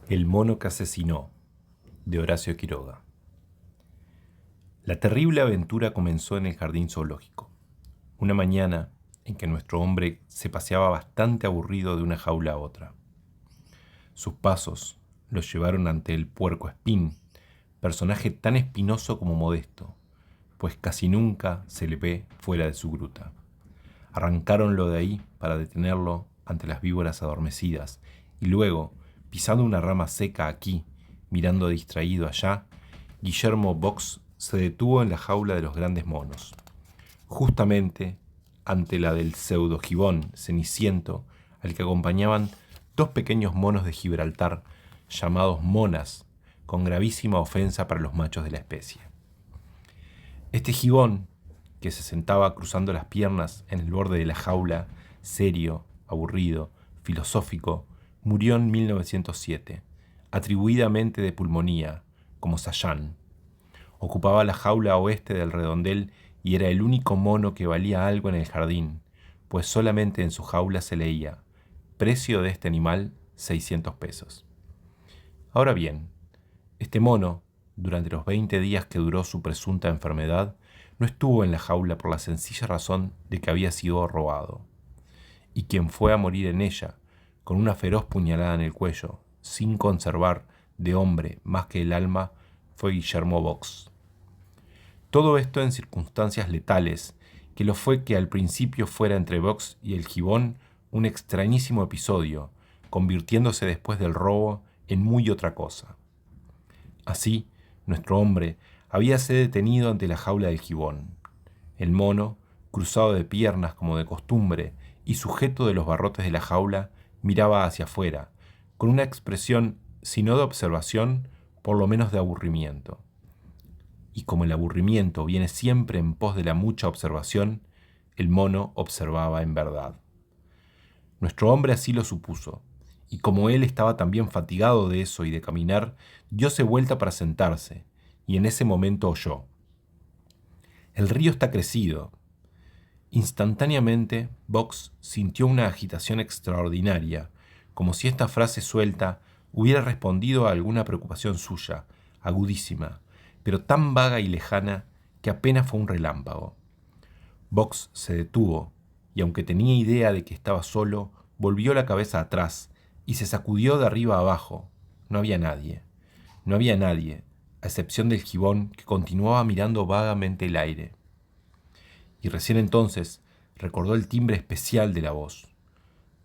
El mono que asesinó, de Horacio Quiroga. La terrible aventura comenzó en el jardín zoológico. Una mañana en que nuestro hombre se paseaba bastante aburrido de una jaula a otra. Sus pasos los llevaron ante el puercoespín, personaje tan espinoso como modesto, pues casi nunca se le ve fuera de su gruta. Arrancáronlo de ahí para detenerlo ante las víboras adormecidas y luego, pisando una rama seca aquí, mirando distraído allá, Guillermo Box se detuvo en la jaula de los grandes monos, justamente ante la del pseudogibón ceniciento al que acompañaban dos pequeños monos de Gibraltar llamados monas, con gravísima ofensa para los machos de la especie. Este gibón, que se sentaba cruzando las piernas en el borde de la jaula, serio, aburrido, filosófico, murió en 1907, atribuidamente de pulmonía, como Sayan. Ocupaba la jaula oeste del redondel y era el único mono que valía algo en el jardín, pues solamente en su jaula se leía: precio de este animal, 600 pesos. Ahora bien, este mono, durante los 20 días que duró su presunta enfermedad, no estuvo en la jaula por la sencilla razón de que había sido robado. Y quien fue a morir en ella, con una feroz puñalada en el cuello, sin conservar de hombre más que el alma, fue Guillermo Box. Todo esto en circunstancias letales, que lo fue que al principio fuera entre Box y el gibón un extrañísimo episodio, convirtiéndose después del robo en muy otra cosa. Así, nuestro hombre habíase detenido ante la jaula del gibón. El mono, cruzado de piernas como de costumbre y sujeto de los barrotes de la jaula, miraba hacia afuera, con una expresión, si no de observación, por lo menos de aburrimiento. Y como el aburrimiento viene siempre en pos de la mucha observación, el mono observaba en verdad. Nuestro hombre así lo supuso, y como él estaba también fatigado de eso y de caminar, dióse vuelta para sentarse, y en ese momento oyó: «El río está crecido». Instantáneamente, Box sintió una agitación extraordinaria, como si esta frase suelta hubiera respondido a alguna preocupación suya, agudísima, pero tan vaga y lejana que apenas fue un relámpago. Box se detuvo, y aunque tenía idea de que estaba solo, volvió la cabeza atrás y se sacudió de arriba abajo. No había nadie. No había nadie, a excepción del gibón que continuaba mirando vagamente el aire. Y recién entonces recordó el timbre especial de la voz.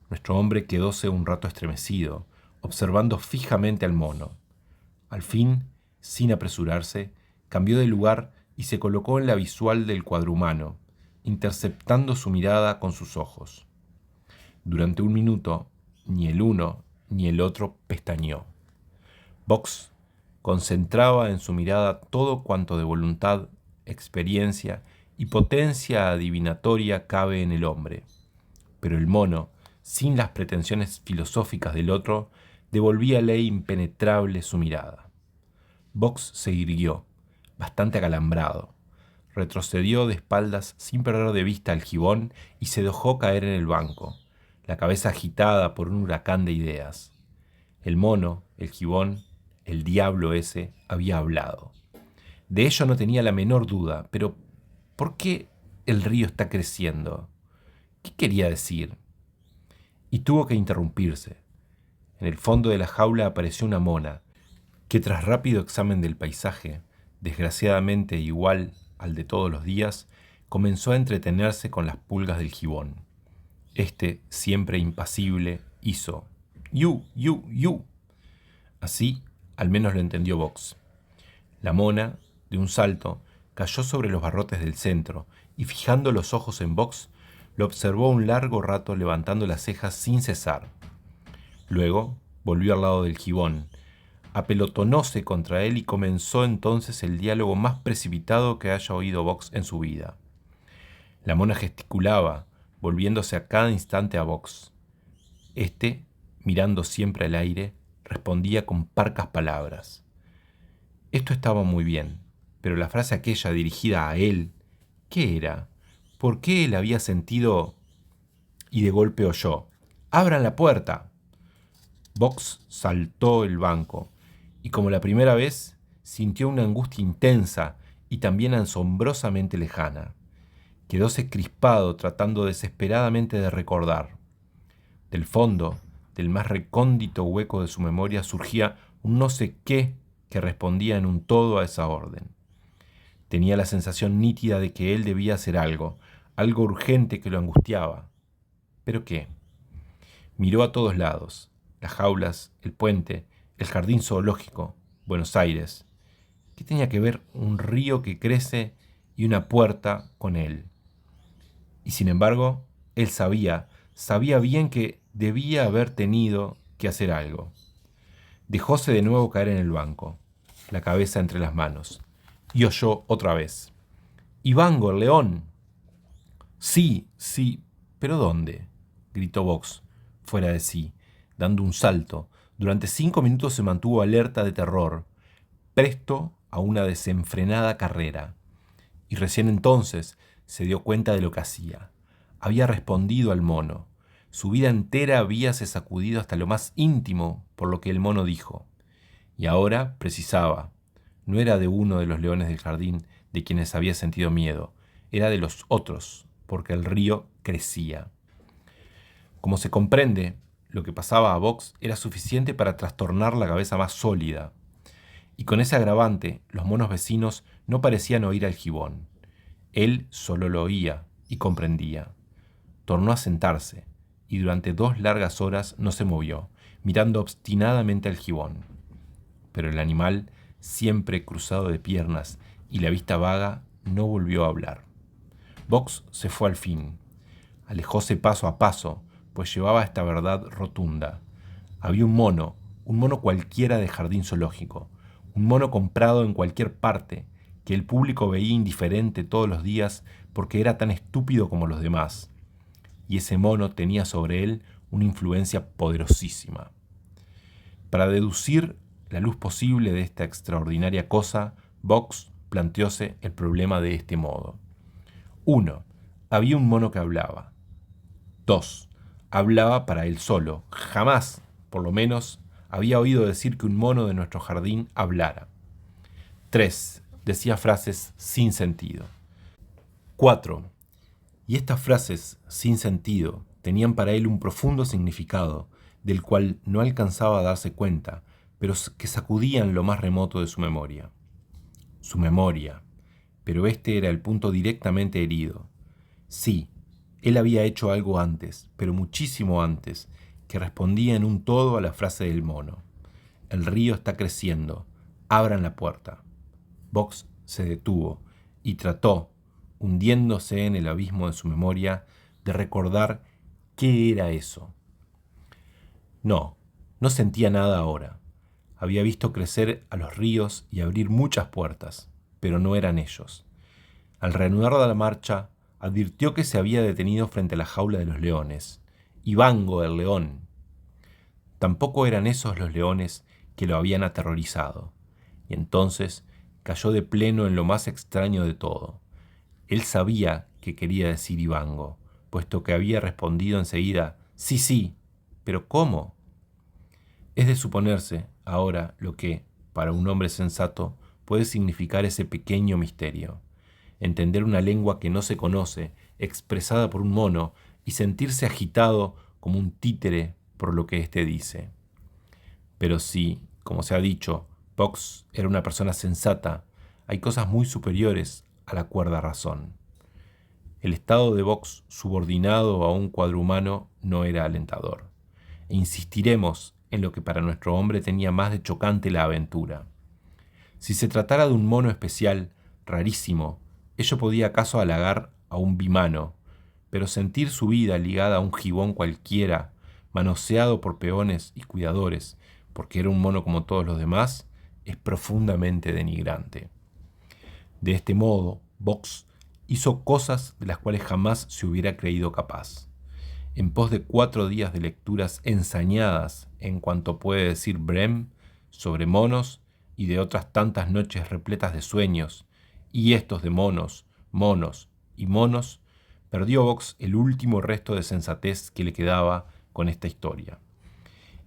Nuestro hombre quedóse un rato estremecido, observando fijamente al mono. Al fin, sin apresurarse, cambió de lugar y se colocó en la visual del cuadrumano, interceptando su mirada con sus ojos. Durante un minuto, ni el uno ni el otro pestañeó. Box concentraba en su mirada todo cuanto de voluntad, experiencia y potencia adivinatoria cabe en el hombre. Pero el mono, sin las pretensiones filosóficas del otro, devolvíale impenetrable su mirada. Box se irguió, bastante acalambrado. Retrocedió de espaldas sin perder de vista al gibón y se dejó caer en el banco, la cabeza agitada por un huracán de ideas. El mono, el gibón, el diablo ese, había hablado. De ello no tenía la menor duda, pero ¿por qué el río está creciendo? ¿Qué quería decir? Y tuvo que interrumpirse. En el fondo de la jaula apareció una mona, que tras rápido examen del paisaje, desgraciadamente igual al de todos los días, comenzó a entretenerse con las pulgas del gibón. Este, siempre impasible, hizo «yu, yu, yu». Así, al menos lo entendió Box. La mona, de un salto, cayó sobre los barrotes del centro y, fijando los ojos en Box, lo observó un largo rato levantando las cejas sin cesar. Luego volvió al lado del gibón, apelotonóse contra él y comenzó entonces el diálogo más precipitado que haya oído Box en su vida. La mona gesticulaba, volviéndose a cada instante a Box. Este, mirando siempre al aire, respondía con parcas palabras. Esto estaba muy bien, pero la frase aquella dirigida a él, ¿qué era? ¿Por qué él había sentido? Y de golpe oyó: «¡Abran la puerta!». Box saltó el banco y, como la primera vez, sintió una angustia intensa y también asombrosamente lejana. Quedóse crispado tratando desesperadamente de recordar. Del fondo, del más recóndito hueco de su memoria, surgía un no sé qué que respondía en un todo a esa orden. Tenía la sensación nítida de que él debía hacer algo urgente que lo angustiaba. ¿Pero qué? Miró a todos lados: las jaulas, el puente, el jardín zoológico, Buenos Aires. ¿Qué tenía que ver un río que crece y una puerta con él? Y sin embargo, él sabía bien que debía haber tenido que hacer algo. Dejóse de nuevo caer en el banco, la cabeza entre las manos, y oyó otra vez: «Ivango, el león». «Sí, sí, pero ¿dónde?», gritó Box, fuera de sí, dando un salto. Durante 5 minutos se mantuvo alerta de terror, presto a una desenfrenada carrera. Y recién entonces se dio cuenta de lo que hacía. Había respondido al mono. Su vida entera habíase sacudido hasta lo más íntimo por lo que el mono dijo. Y ahora precisaba. No era de uno de los leones del jardín de quienes había sentido miedo, era de los otros, porque el río crecía. Como se comprende, lo que pasaba a Box era suficiente para trastornar la cabeza más sólida. Y con ese agravante, los monos vecinos no parecían oír al gibón. Él solo lo oía y comprendía. Tornó a sentarse, y durante 2 largas horas no se movió, mirando obstinadamente al gibón. Pero el animal, siempre cruzado de piernas y la vista vaga, no volvió a hablar. Box se fue al fin. Alejóse paso a paso, pues llevaba esta verdad rotunda. Había un mono cualquiera de jardín zoológico, un mono comprado en cualquier parte, que el público veía indiferente todos los días porque era tan estúpido como los demás. Y ese mono tenía sobre él una influencia poderosísima. Para deducir la luz posible de esta extraordinaria cosa, Box planteóse el problema de este modo. 1. Había un mono que hablaba. 2. Hablaba para él solo. Jamás, por lo menos, había oído decir que un mono de nuestro jardín hablara. 3. Decía frases sin sentido. 4. Y estas frases sin sentido tenían para él un profundo significado, del cual no alcanzaba a darse cuenta, pero que sacudían lo más remoto de su memoria. Su memoria. Pero este era el punto directamente herido. Sí, él había hecho algo antes, pero muchísimo antes, que respondía en un todo a la frase del mono. El río está creciendo. Abran la puerta. Box se detuvo y trató, hundiéndose en el abismo de su memoria, de recordar qué era eso. No sentía nada ahora. Había visto crecer a los ríos y abrir muchas puertas, pero no eran ellos. Al reanudar la marcha, advirtió que se había detenido frente a la jaula de los leones. Ivango, el león. Tampoco eran esos los leones que lo habían aterrorizado. Y entonces cayó de pleno en lo más extraño de todo. Él sabía que quería decir Ivango, puesto que había respondido enseguida: sí, sí, pero ¿cómo? Es de suponerse ahora lo que, para un hombre sensato, puede significar ese pequeño misterio. Entender una lengua que no se conoce, expresada por un mono, y sentirse agitado como un títere por lo que éste dice. Pero si, como se ha dicho, Box era una persona sensata, hay cosas muy superiores a la cuerda razón. El estado de Box subordinado a un cuadrumano no era alentador. E insistiremos en lo que para nuestro hombre tenía más de chocante la aventura. Si se tratara de un mono especial, rarísimo, ello podía acaso halagar a un bimano, pero sentir su vida ligada a un gibón cualquiera, manoseado por peones y cuidadores, porque era un mono como todos los demás, es profundamente denigrante. De este modo, Box hizo cosas de las cuales jamás se hubiera creído capaz. En pos de 4 días de lecturas ensañadas en cuanto puede decir Brehm sobre monos, y de otras tantas noches repletas de sueños, y estos de monos, monos y monos, perdió Box el último resto de sensatez que le quedaba con esta historia.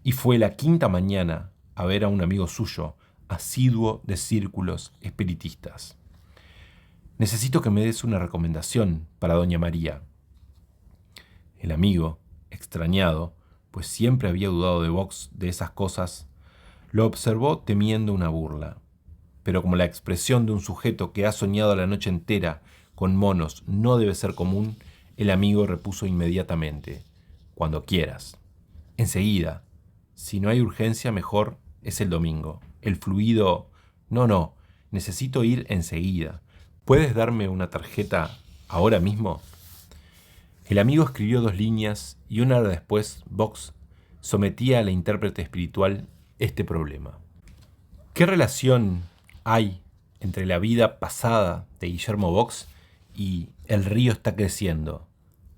y fue la quinta mañana a ver a un amigo suyo, asiduo de círculos espiritistas. Necesito que me des una recomendación para doña María. El amigo, extrañado, pues siempre había dudado de Box de esas cosas, lo observó temiendo una burla. Pero como la expresión de un sujeto que ha soñado la noche entera con monos no debe ser común, el amigo repuso inmediatamente: cuando quieras. Enseguida. Si no hay urgencia, mejor es el domingo. El fluido... No, necesito ir enseguida. ¿Puedes darme una tarjeta ahora mismo? El amigo escribió 2 líneas y una hora después, Box sometía a la intérprete espiritual este problema. ¿Qué relación hay entre la vida pasada de Guillermo Box y el río está creciendo?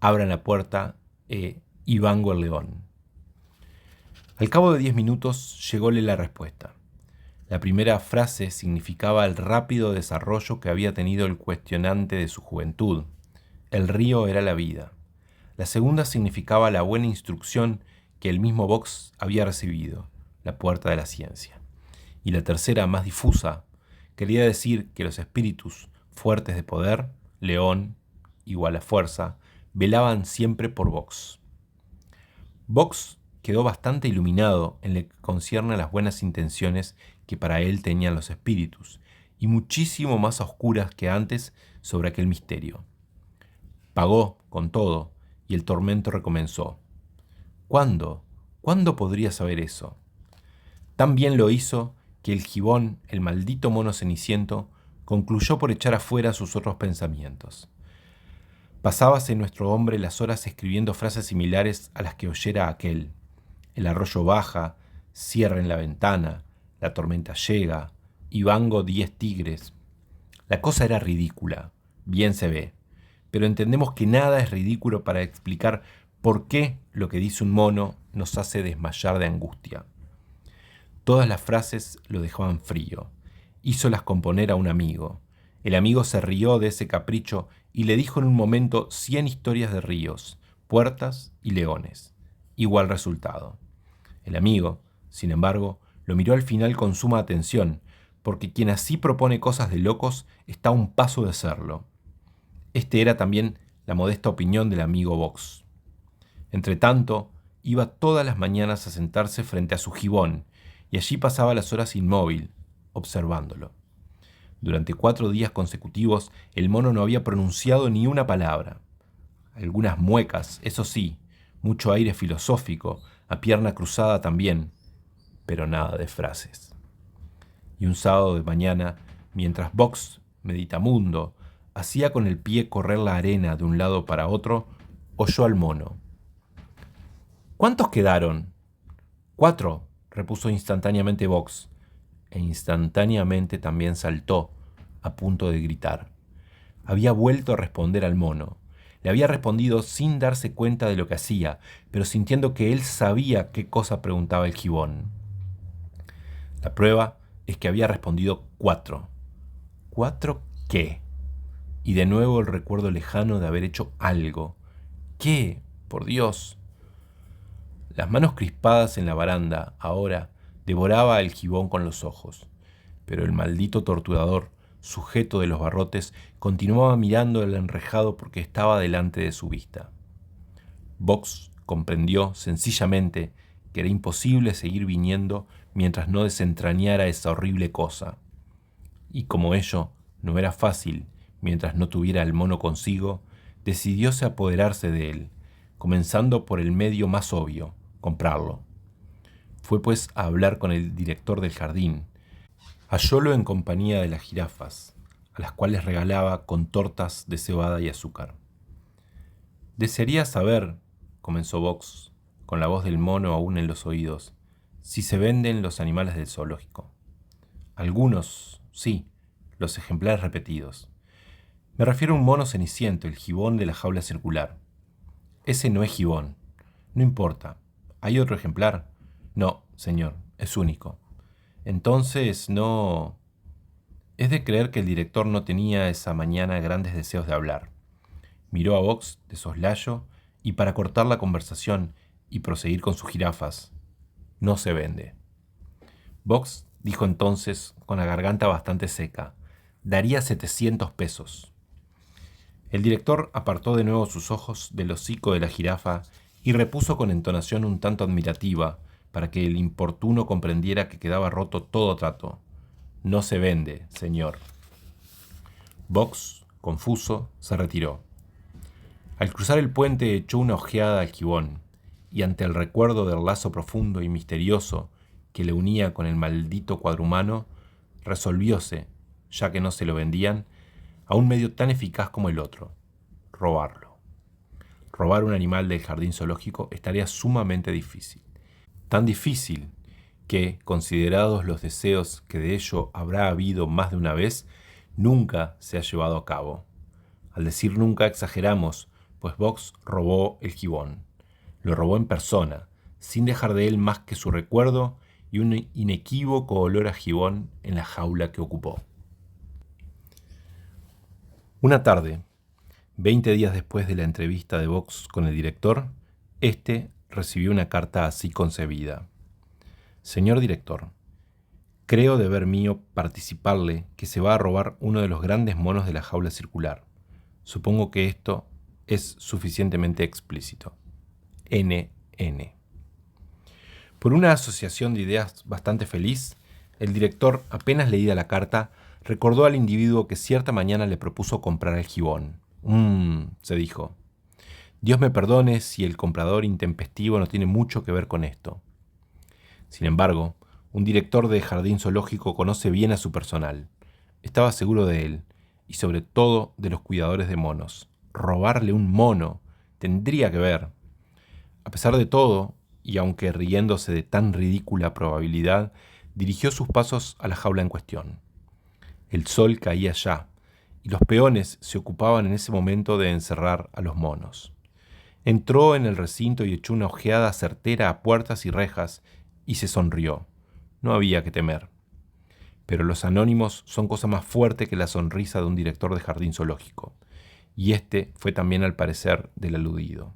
Abran la puerta, Ivango el León. Al cabo de 10 minutos llególe la respuesta. La primera frase significaba el rápido desarrollo que había tenido el cuestionante de su juventud. El río era la vida. La segunda significaba la buena instrucción que el mismo Box había recibido, la puerta de la ciencia. Y la tercera, más difusa, quería decir que los espíritus fuertes de poder, león igual a fuerza, velaban siempre por Box. Box quedó bastante iluminado en lo que concierne a las buenas intenciones que para él tenían los espíritus, y muchísimo más oscuras que antes sobre aquel misterio. Pagó con todo, y el tormento recomenzó. ¿Cuándo? ¿Cuándo podría saber eso? Tan bien lo hizo que el gibón, el maldito mono ceniciento, concluyó por echar afuera sus otros pensamientos. Pasábase nuestro hombre las horas escribiendo frases similares a las que oyera aquel. El arroyo baja, cierren la ventana, la tormenta llega, Ivango 10 tigres. La cosa era ridícula, bien se ve, pero entendemos que nada es ridículo para explicar por qué lo que dice un mono nos hace desmayar de angustia. Todas las frases lo dejaban frío. Hízolas componer a un amigo. El amigo se rió de ese capricho y le dijo en un momento 100 historias de ríos, puertas y leones. Igual resultado. El amigo, sin embargo, lo miró al final con suma atención, porque quien así propone cosas de locos está a un paso de serlo. Este era también la modesta opinión del amigo Box. Entretanto, iba todas las mañanas a sentarse frente a su gibón, y allí pasaba las horas inmóvil, observándolo. Durante 4 días consecutivos, el mono no había pronunciado ni una palabra. Algunas muecas, eso sí, mucho aire filosófico, a pierna cruzada también, pero nada de frases. Y un sábado de mañana, mientras Box, meditamundo, hacía con el pie correr la arena de un lado para otro, oyó al mono. ¿Cuántos quedaron? 4, repuso instantáneamente Box, e instantáneamente también saltó, a punto de gritar. Había vuelto a responder al mono. Le había respondido sin darse cuenta de lo que hacía, pero sintiendo que él sabía qué cosa preguntaba el gibón. La prueba es que había respondido 4. ¿4 qué? Y de nuevo el recuerdo lejano de haber hecho algo. ¿Qué? Por Dios. Las manos crispadas en la baranda, ahora, devoraba al gibón con los ojos. Pero el maldito torturador, sujeto de los barrotes, continuaba mirando el enrejado porque estaba delante de su vista. Box comprendió sencillamente que era imposible seguir viniendo mientras no desentrañara esa horrible cosa. Y como ello no era fácil mientras no tuviera al mono consigo, decidióse apoderarse de él, comenzando por el medio más obvio, comprarlo. Fue pues a hablar con el director del jardín. Hallólo en compañía de las jirafas, a las cuales regalaba con tortas de cebada y azúcar. Desearía saber, comenzó Box, con la voz del mono aún en los oídos, si se venden los animales del zoológico. Algunos, sí, los ejemplares repetidos. Me refiero a un mono ceniciento, el gibón de la jaula circular. Ese no es gibón. No importa. ¿Hay otro ejemplar? No, señor, es único. Entonces no... Es de creer que el director no tenía esa mañana grandes deseos de hablar. Miró a Box de soslayo y para cortar la conversación y proseguir con sus jirafas. no se vende. Box dijo entonces, con la garganta bastante seca, daría 700 pesos. El director apartó de nuevo sus ojos del hocico de la jirafa y repuso con entonación un tanto admirativa, para que el importuno comprendiera que quedaba roto todo trato. No se vende, señor. Box, confuso, se retiró. Al cruzar el puente echó una ojeada al gibón, y ante el recuerdo del lazo profundo y misterioso que le unía con el maldito cuadrumano, resolvióse, ya que no se lo vendían, a un medio tan eficaz como el otro: robarlo. Robar un animal del jardín zoológico es tarea sumamente difícil. Tan difícil que, considerados los deseos que de ello habrá habido más de una vez, nunca se ha llevado a cabo. Al decir nunca exageramos, pues Box robó el gibón. Lo robó en persona, sin dejar de él más que su recuerdo y un inequívoco olor a gibón en la jaula que ocupó. Una tarde, 20 días después de la entrevista de Box con el director, este recibió una carta así concebida. Señor director, creo deber mío participarle que se va a robar uno de los grandes monos de la jaula circular. Supongo que esto es suficientemente explícito. N.N. Por una asociación de ideas bastante feliz, el director, apenas leída la carta, recordó al individuo que cierta mañana le propuso comprar el gibón. Se dijo. Dios me perdone si el comprador intempestivo no tiene mucho que ver con esto. Sin embargo, un director de jardín zoológico conoce bien a su personal. Estaba seguro de él, y sobre todo de los cuidadores de monos. Robarle un mono tendría que ver. A pesar de todo, y aunque riéndose de tan ridícula probabilidad, dirigió sus pasos a la jaula en cuestión. El sol caía ya, y los peones se ocupaban en ese momento de encerrar a los monos. Entró en el recinto y echó una ojeada certera a puertas y rejas, y se sonrió. No había que temer. Pero los anónimos son cosa más fuerte que la sonrisa de un director de jardín zoológico, y este fue también al parecer del aludido.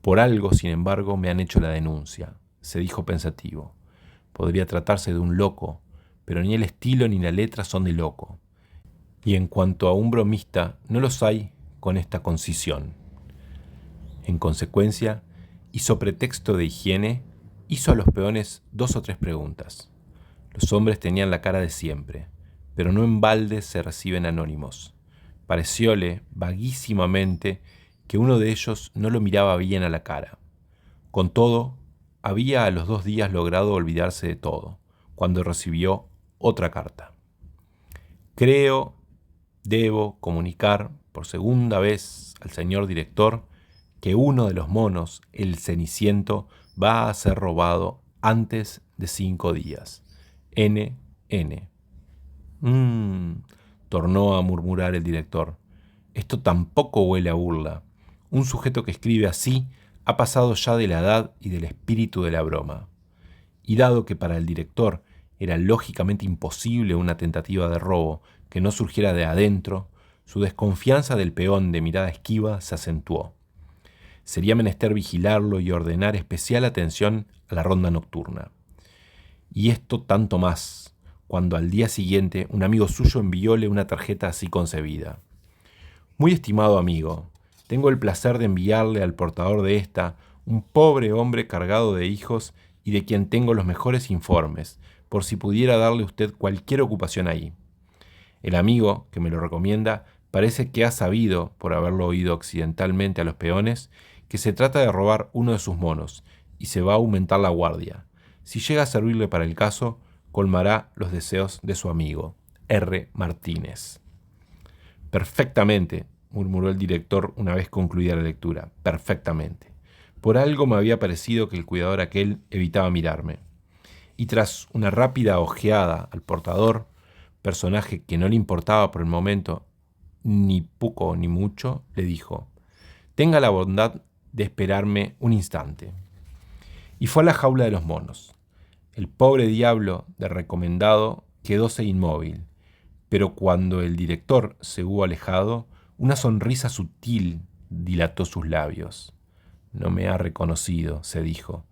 Por algo, sin embargo, me han hecho la denuncia, se dijo pensativo. Podría tratarse de un loco, pero ni el estilo ni la letra son de loco. Y en cuanto a un bromista, no los hay con esta concisión. En consecuencia, y sobre pretexto de higiene, hizo a los peones 2 o 3 preguntas. Los hombres tenían la cara de siempre, pero no en balde se reciben anónimos. Parecióle, vaguísimamente, que uno de ellos no lo miraba bien a la cara. Con todo, había a los 2 días logrado olvidarse de todo, cuando recibió otra carta. Debo comunicar por segunda vez al señor director que uno de los monos, el Ceniciento, va a ser robado antes de 5 días. N.N. Tornó a murmurar el director. Esto tampoco huele a burla. Un sujeto que escribe así ha pasado ya de la edad y del espíritu de la broma. Y dado que para el director era lógicamente imposible una tentativa de robo que no surgiera de adentro, su desconfianza del peón de mirada esquiva se acentuó. Sería menester vigilarlo y ordenar especial atención a la ronda nocturna. Y esto tanto más, cuando al día siguiente un amigo suyo envióle una tarjeta así concebida. Muy estimado amigo, tengo el placer de enviarle al portador de esta un pobre hombre cargado de hijos y de quien tengo los mejores informes, por si pudiera darle usted cualquier ocupación ahí. El amigo que me lo recomienda parece que ha sabido, por haberlo oído accidentalmente a los peones, que se trata de robar uno de sus monos y se va a aumentar la guardia. Si llega a servirle para el caso, colmará los deseos de su amigo, R. Martínez. Perfectamente, murmuró el director una vez concluida la lectura. Perfectamente. Por algo me había parecido que el cuidador aquel evitaba mirarme. Y tras una rápida ojeada al portador, personaje que no le importaba por el momento ni poco ni mucho, le dijo: tenga la bondad de esperarme un instante. Y fue a la jaula de los monos. El pobre diablo de recomendado quedóse inmóvil, pero cuando el director se hubo alejado, una sonrisa sutil dilató sus labios. No me ha reconocido, se dijo.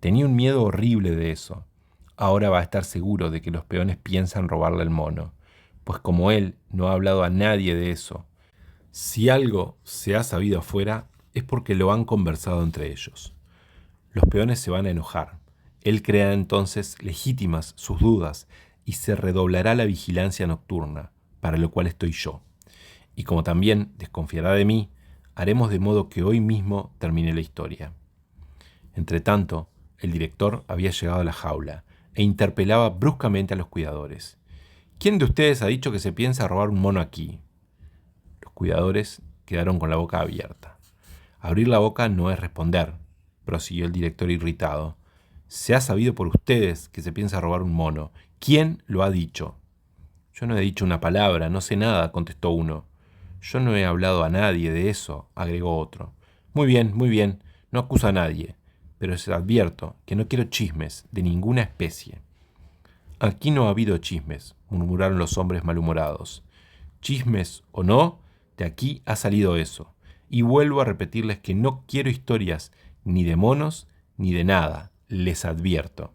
Tenía un miedo horrible de eso. Ahora va a estar seguro de que los peones piensan robarle el mono, pues como él no ha hablado a nadie de eso, si algo se ha sabido afuera es porque lo han conversado entre ellos. Los peones se van a enojar. Él creará entonces legítimas sus dudas y se redoblará la vigilancia nocturna, para lo cual estoy yo. Y como también desconfiará de mí, haremos de modo que hoy mismo termine la historia. Entretanto, el director había llegado a la jaula e interpelaba bruscamente a los cuidadores. ¿Quién de ustedes ha dicho que se piensa robar un mono aquí? Los cuidadores quedaron con la boca abierta. Abrir la boca no es responder, prosiguió el director irritado. Se ha sabido por ustedes que se piensa robar un mono. ¿Quién lo ha dicho? Yo no he dicho una palabra, no sé nada, contestó uno. Yo no he hablado a nadie de eso, agregó otro. Muy bien, no acuso a nadie, pero les advierto que no quiero chismes de ninguna especie. Aquí no ha habido chismes, murmuraron los hombres malhumorados. Chismes o no, de aquí ha salido eso. Y vuelvo a repetirles que no quiero historias ni de monos ni de nada, les advierto.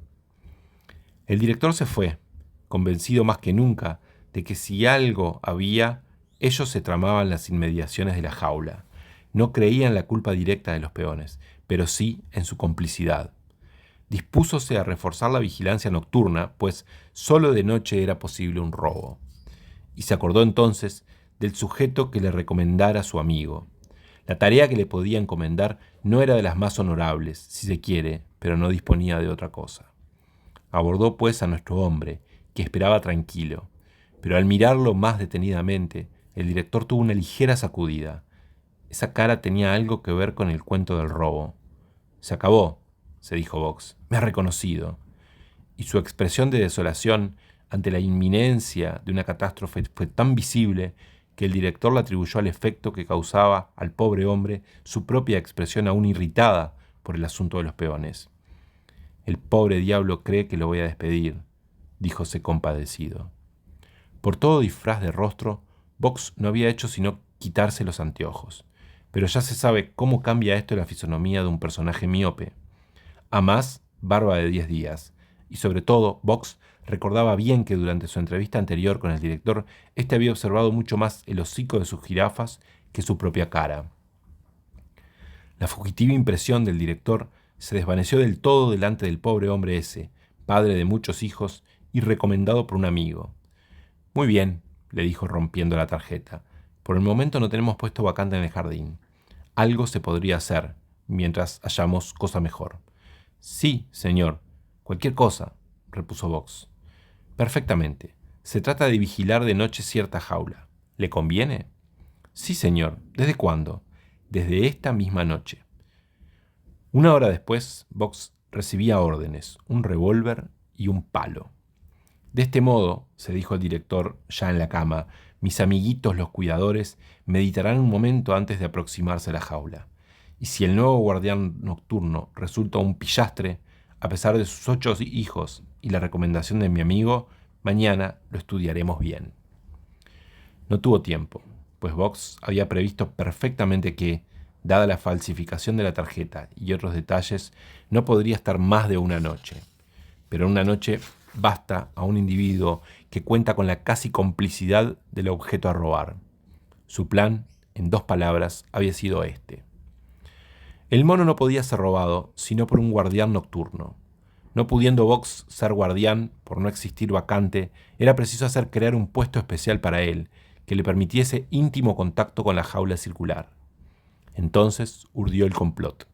El director se fue, convencido más que nunca de que si algo había, ellos se tramaban en las inmediaciones de la jaula. No creía en la culpa directa de los peones, pero sí en su complicidad. Dispúsose a reforzar la vigilancia nocturna, pues solo de noche era posible un robo. Y se acordó entonces del sujeto que le recomendara a su amigo. La tarea que le podía encomendar no era de las más honorables, si se quiere, pero no disponía de otra cosa. Abordó pues a nuestro hombre, que esperaba tranquilo, pero al mirarlo más detenidamente, el director tuvo una ligera sacudida. Esa cara tenía algo que ver con el cuento del robo. Se acabó, se dijo Box, me ha reconocido. Y su expresión de desolación ante la inminencia de una catástrofe fue tan visible que el director le atribuyó al efecto que causaba al pobre hombre su propia expresión aún irritada por el asunto de los peones. El pobre diablo cree que lo voy a despedir, díjose compadecido. Por todo disfraz de rostro, Box no había hecho sino quitarse los anteojos, pero ya se sabe cómo cambia esto la fisonomía de un personaje miope. A más, barba de 10 días, y sobre todo, Box recordaba bien que durante su entrevista anterior con el director, éste había observado mucho más el hocico de sus jirafas que su propia cara. La fugitiva impresión del director se desvaneció del todo delante del pobre hombre ese, padre de muchos hijos y recomendado por un amigo. Muy bien, le dijo rompiendo la tarjeta. Por el momento no tenemos puesto vacante en el jardín. Algo se podría hacer, mientras hallamos cosa mejor. Sí, señor. Cualquier cosa, repuso Box. Perfectamente. Se trata de vigilar de noche cierta jaula. ¿Le conviene? Sí, señor. ¿Desde cuándo? Desde esta misma noche. Una hora después, Box recibía órdenes, un revólver y un palo. De este modo, se dijo el director ya en la cama, mis amiguitos los cuidadores meditarán un momento antes de aproximarse a la jaula. Y si el nuevo guardián nocturno resulta un pillastre, a pesar de sus 8 hijos y la recomendación de mi amigo, mañana lo estudiaremos bien. No tuvo tiempo, pues Box había previsto perfectamente que, dada la falsificación de la tarjeta y otros detalles, no podría estar más de una noche. Pero una noche basta a un individuo que cuenta con la casi complicidad del objeto a robar. Su plan, en 2 palabras, había sido este. El mono no podía ser robado sino por un guardián nocturno. No pudiendo Box ser guardián, por no existir vacante, era preciso hacer crear un puesto especial para él, que le permitiese íntimo contacto con la jaula circular. Entonces urdió el complot.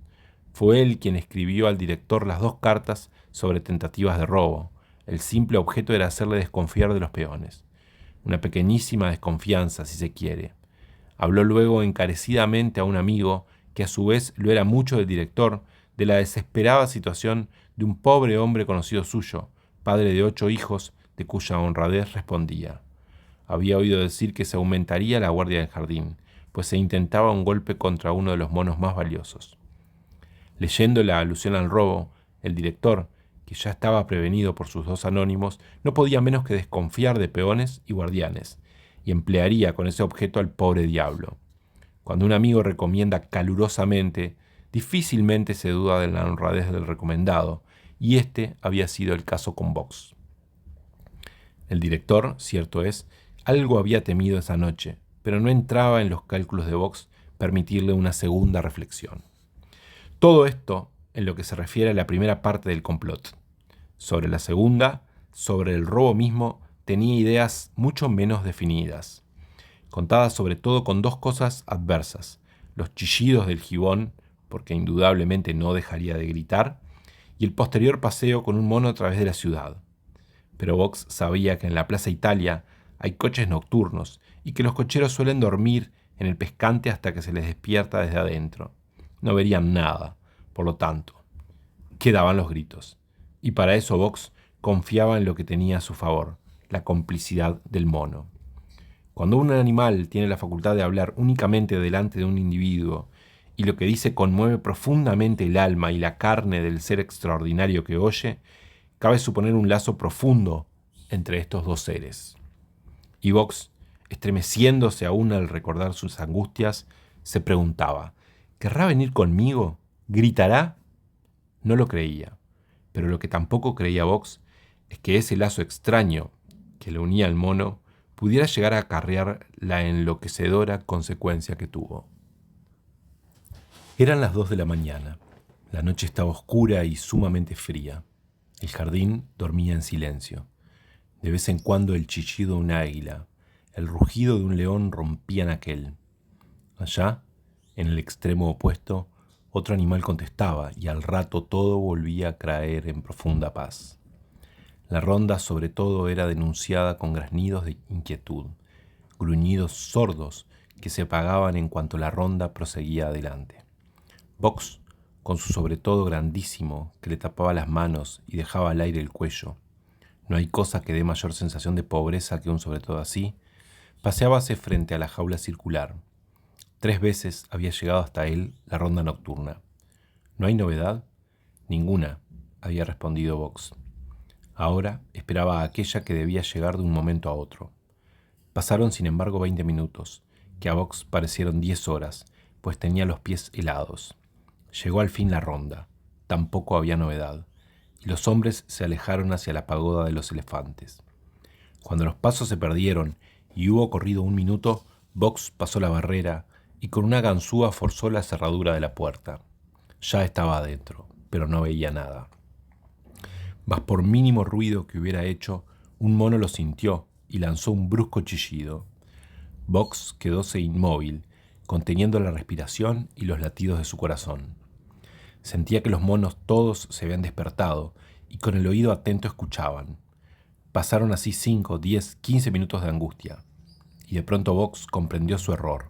Fue él quien escribió al director las 2 cartas sobre tentativas de robo. El simple objeto era hacerle desconfiar de los peones. Una pequeñísima desconfianza, si se quiere. Habló luego encarecidamente a un amigo, que a su vez lo era mucho del director, de la desesperada situación de un pobre hombre conocido suyo, padre de 8 hijos, de cuya honradez respondía. Había oído decir que se aumentaría la guardia del jardín, pues se intentaba un golpe contra uno de los monos más valiosos. Leyendo la alusión al robo, el director, que ya estaba prevenido por sus 2 anónimos, no podía menos que desconfiar de peones y guardianes, y emplearía con ese objeto al pobre diablo. Cuando un amigo recomienda calurosamente, difícilmente se duda de la honradez del recomendado, y este había sido el caso con Box. El director, cierto es, algo había temido esa noche, pero no entraba en los cálculos de Box permitirle una segunda reflexión. Todo esto en lo que se refiere a la primera parte del complot. Sobre la segunda, sobre el robo mismo, tenía ideas mucho menos definidas, contadas sobre todo con dos cosas adversas: los chillidos del gibón, porque indudablemente no dejaría de gritar, y el posterior paseo con un mono a través de la ciudad. Pero Box sabía que en la Plaza Italia hay coches nocturnos y que los cocheros suelen dormir en el pescante hasta que se les despierta desde adentro. No verían nada, por lo tanto, quedaban los gritos. Y para eso Box confiaba en lo que tenía a su favor, la complicidad del mono. Cuando un animal tiene la facultad de hablar únicamente delante de un individuo y lo que dice conmueve profundamente el alma y la carne del ser extraordinario que oye, cabe suponer un lazo profundo entre estos dos seres. Y Box, estremeciéndose aún al recordar sus angustias, se preguntaba: ¿querrá venir conmigo? ¿Gritará? No lo creía, pero lo que tampoco creía Box es que ese lazo extraño que le unía al mono pudiera llegar a acarrear la enloquecedora consecuencia que tuvo. Eran las 2 de la mañana. La noche estaba oscura y sumamente fría. El jardín dormía en silencio. De vez en cuando el chillido de un águila, el rugido de un león rompían aquel. Allá, en el extremo opuesto, otro animal contestaba y al rato todo volvía a caer en profunda paz. La ronda sobre todo era denunciada con graznidos de inquietud, gruñidos sordos que se apagaban en cuanto la ronda proseguía adelante. Box, con su sobretodo grandísimo que le tapaba las manos y dejaba al aire el cuello, no hay cosa que dé mayor sensación de pobreza que un sobretodo así, paseábase frente a la jaula circular. 3 veces había llegado hasta él la ronda nocturna. ¿No hay novedad? Ninguna, había respondido Box. Ahora esperaba a aquella que debía llegar de un momento a otro. Pasaron sin embargo 20 minutos, que a Box parecieron 10 horas, pues tenía los pies helados. Llegó al fin la ronda. Tampoco había novedad, y los hombres se alejaron hacia la pagoda de los elefantes. Cuando los pasos se perdieron y hubo corrido 1 minuto, Box pasó la barrera y con una ganzúa forzó la cerradura de la puerta. Ya estaba adentro, pero no veía nada. Mas por mínimo ruido que hubiera hecho, un mono lo sintió y lanzó un brusco chillido. Box quedóse inmóvil, conteniendo la respiración y los latidos de su corazón. Sentía que los monos todos se habían despertado y con el oído atento escuchaban. Pasaron así 5, 10, 15 minutos de angustia, y de pronto Box comprendió su error.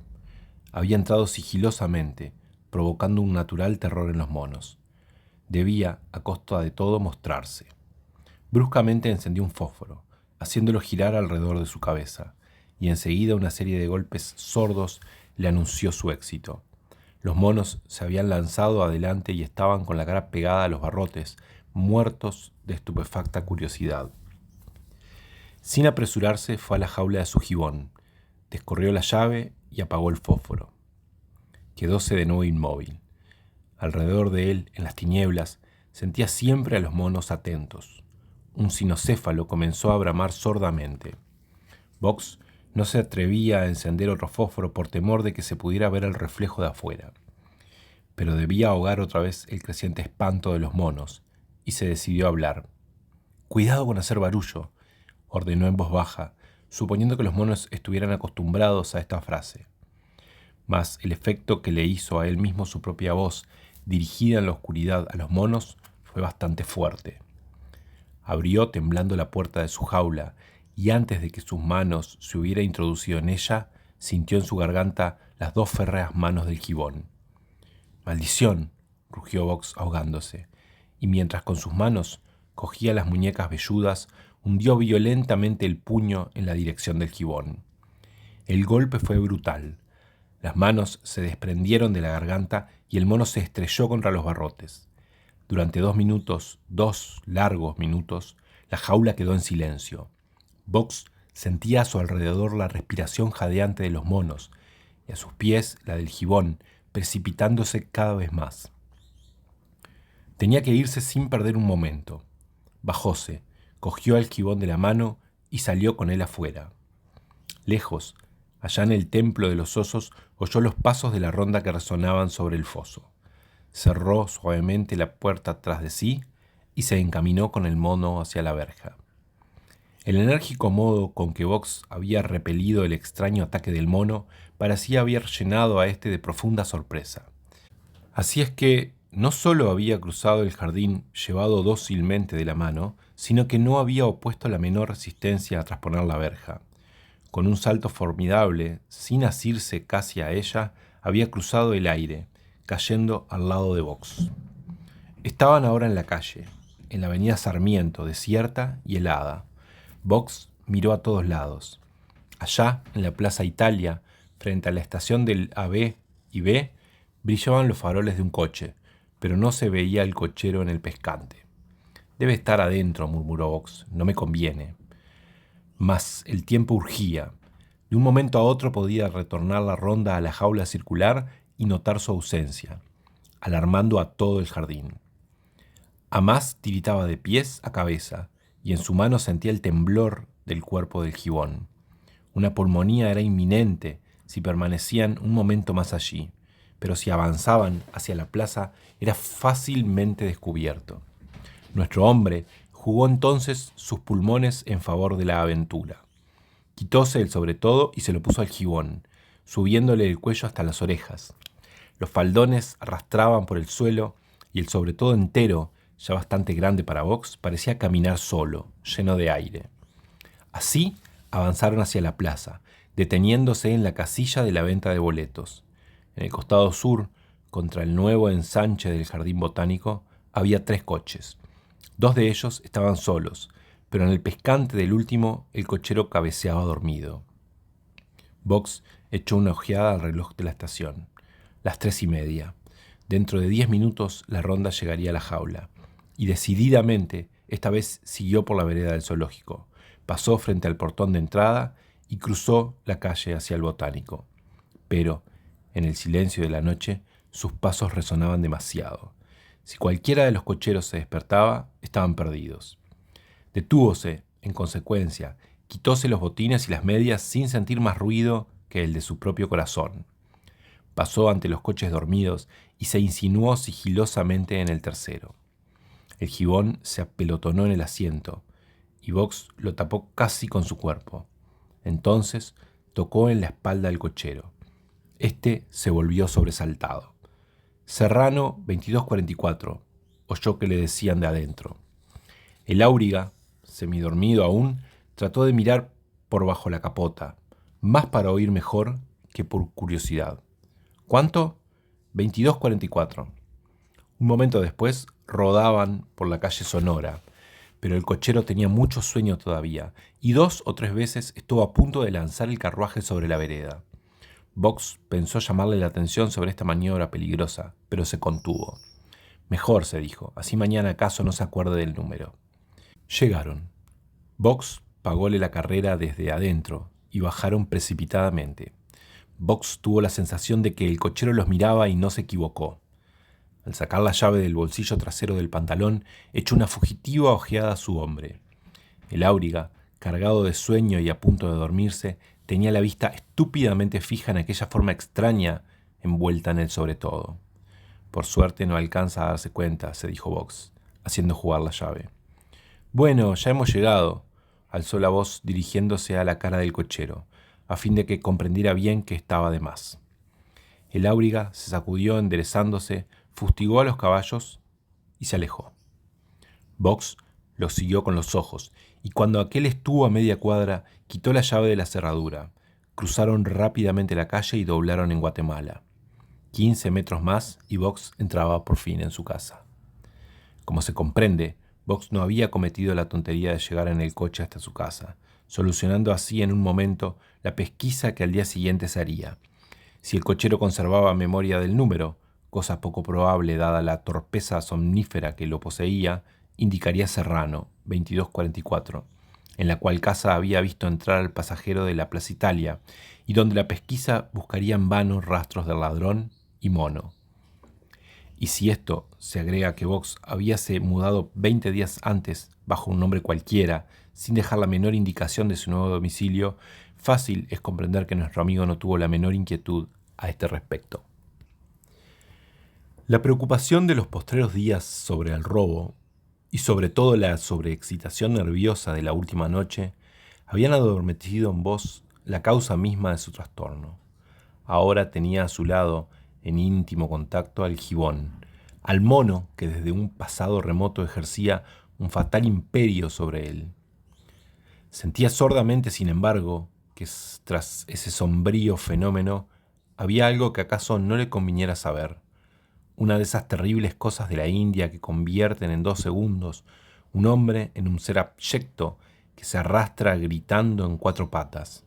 Había entrado sigilosamente, provocando un natural terror en los monos. Debía, a costa de todo, mostrarse. Bruscamente encendió un fósforo, haciéndolo girar alrededor de su cabeza, y enseguida una serie de golpes sordos le anunció su éxito. Los monos se habían lanzado adelante y estaban con la cara pegada a los barrotes, muertos de estupefacta curiosidad. Sin apresurarse fue a la jaula de su gibón, descorrió la llave y apagó el fósforo. Quedóse de nuevo inmóvil. Alrededor de él, en las tinieblas, sentía siempre a los monos atentos. Un cinocéfalo comenzó a bramar sordamente. Box no se atrevía a encender otro fósforo por temor de que se pudiera ver el reflejo de afuera. Pero debía ahogar otra vez el creciente espanto de los monos, y se decidió a hablar. «Cuidado con hacer barullo», ordenó en voz baja, suponiendo que los monos estuvieran acostumbrados a esta frase. Mas el efecto que le hizo a él mismo su propia voz, dirigida en la oscuridad a los monos, fue bastante fuerte. Abrió temblando la puerta de su jaula y antes de que sus manos se hubiera introducido en ella, sintió en su garganta las 2 férreas manos del gibón. «¡Maldición!», rugió Box ahogándose, y mientras con sus manos cogía las muñecas velludas, hundió violentamente el puño en la dirección del gibón. El golpe fue brutal. Las manos se desprendieron de la garganta y el mono se estrelló contra los barrotes. Durante 2 minutos, 2 largos minutos, la jaula quedó en silencio. Box sentía a su alrededor la respiración jadeante de los monos y a sus pies la del gibón, precipitándose cada vez más. Tenía que irse sin perder un momento. Bajóse, cogió al gibón de la mano y salió con él afuera. Lejos, allá en el templo de los osos, oyó los pasos de la ronda que resonaban sobre el foso. Cerró suavemente la puerta tras de sí y se encaminó con el mono hacia la verja. El enérgico modo con que Box había repelido el extraño ataque del mono parecía haber llenado a este de profunda sorpresa. Así es que no solo había cruzado el jardín llevado dócilmente de la mano, sino que no había opuesto la menor resistencia a trasponer la verja. Con un salto formidable, sin asirse casi a ella, había cruzado el aire, cayendo al lado de Box. Estaban ahora en la calle, en la avenida Sarmiento, desierta y helada. Box miró a todos lados. Allá, en la Plaza Italia, frente a la estación del A, B y B, brillaban los faroles de un coche, pero no se veía el cochero en el pescante. «Debe estar adentro», murmuró Box. «No me conviene». Mas el tiempo urgía. De un momento a otro podía retornar la ronda a la jaula circular y notar su ausencia, alarmando a todo el jardín. Amás tiritaba de pies a cabeza y en su mano sentía el temblor del cuerpo del gibón. Una pulmonía era inminente si permanecían un momento más allí, pero si avanzaban hacia la plaza era fácilmente descubierto. Nuestro hombre jugó entonces sus pulmones en favor de la aventura. Quitóse el sobretodo y se lo puso al gibón, subiéndole el cuello hasta las orejas. Los faldones arrastraban por el suelo y el sobretodo entero, ya bastante grande para Box, parecía caminar solo, lleno de aire. Así avanzaron hacia la plaza, deteniéndose en la casilla de la venta de boletos. En el costado sur, contra el nuevo ensanche del jardín botánico, había 3 coches. 2 de ellos estaban solos, pero en el pescante del último el cochero cabeceaba dormido. Box echó una ojeada al reloj de la estación. Las 3:30. Dentro de 10 minutos la ronda llegaría a la jaula. Y decididamente, esta vez siguió por la vereda del zoológico. Pasó frente al portón de entrada y cruzó la calle hacia el botánico. Pero, en el silencio de la noche, sus pasos resonaban demasiado. Si cualquiera de los cocheros se despertaba, estaban perdidos. Detúvose, en consecuencia, quitóse los botines y las medias sin sentir más ruido que el de su propio corazón. Pasó ante los coches dormidos y se insinuó sigilosamente en el tercero. El gibón se apelotonó en el asiento y Box lo tapó casi con su cuerpo. Entonces tocó en la espalda al cochero. Este se volvió sobresaltado. «Serrano 2244», oyó que le decían de adentro. El áuriga, semidormido aún, trató de mirar por bajo la capota, más para oír mejor que por curiosidad. «¿Cuánto?» «2244». Un momento después rodaban por la calle Sonora, pero el cochero tenía mucho sueño todavía, y 2 o 3 veces estuvo a punto de lanzar el carruaje sobre la vereda. Box pensó llamarle la atención sobre esta maniobra peligrosa, pero se contuvo. «Mejor», se dijo, «así mañana acaso no se acuerde del número». Llegaron. Box pagóle la carrera desde adentro y bajaron precipitadamente. Box tuvo la sensación de que el cochero los miraba y no se equivocó. Al sacar la llave del bolsillo trasero del pantalón, echó una fugitiva ojeada a su hombre. El áuriga, cargado de sueño y a punto de dormirse, tenía la vista estúpidamente fija en aquella forma extraña envuelta en el sobretodo. «Por suerte no alcanza a darse cuenta», se dijo Box, haciendo jugar la llave. «Bueno, ya hemos llegado», alzó la voz dirigiéndose a la cara del cochero, a fin de que comprendiera bien que estaba de más. El áuriga se sacudió enderezándose, fustigó a los caballos y se alejó. Box lo siguió con los ojos, y cuando aquel estuvo a media cuadra, quitó la llave de la cerradura. Cruzaron rápidamente la calle y doblaron en Guatemala. 15 metros más y Box entraba por fin en su casa. Como se comprende, Box no había cometido la tontería de llegar en el coche hasta su casa, solucionando así en un momento la pesquisa que al día siguiente se haría. Si el cochero conservaba memoria del número, cosa poco probable dada la torpeza somnífera que lo poseía, indicaría Serrano, 2244, en la cual casa había visto entrar al pasajero de la Plaza Italia y donde la pesquisa buscaría en vano rastros del ladrón y mono. Y si esto se agrega que Box habíase mudado 20 días antes bajo un nombre cualquiera, sin dejar la menor indicación de su nuevo domicilio, fácil es comprender que nuestro amigo no tuvo la menor inquietud a este respecto. La preocupación de los postreros días sobre el robo, y sobre todo la sobreexcitación nerviosa de la última noche, habían adormecido en Box la causa misma de su trastorno. Ahora tenía a su lado, en íntimo contacto, al gibón, al mono que desde un pasado remoto ejercía un fatal imperio sobre él. Sentía sordamente, sin embargo, que tras ese sombrío fenómeno había algo que acaso no le conviniera saber. Una de esas terribles cosas de la India que convierten en 2 segundos un hombre en un ser abyecto que se arrastra gritando en 4 patas.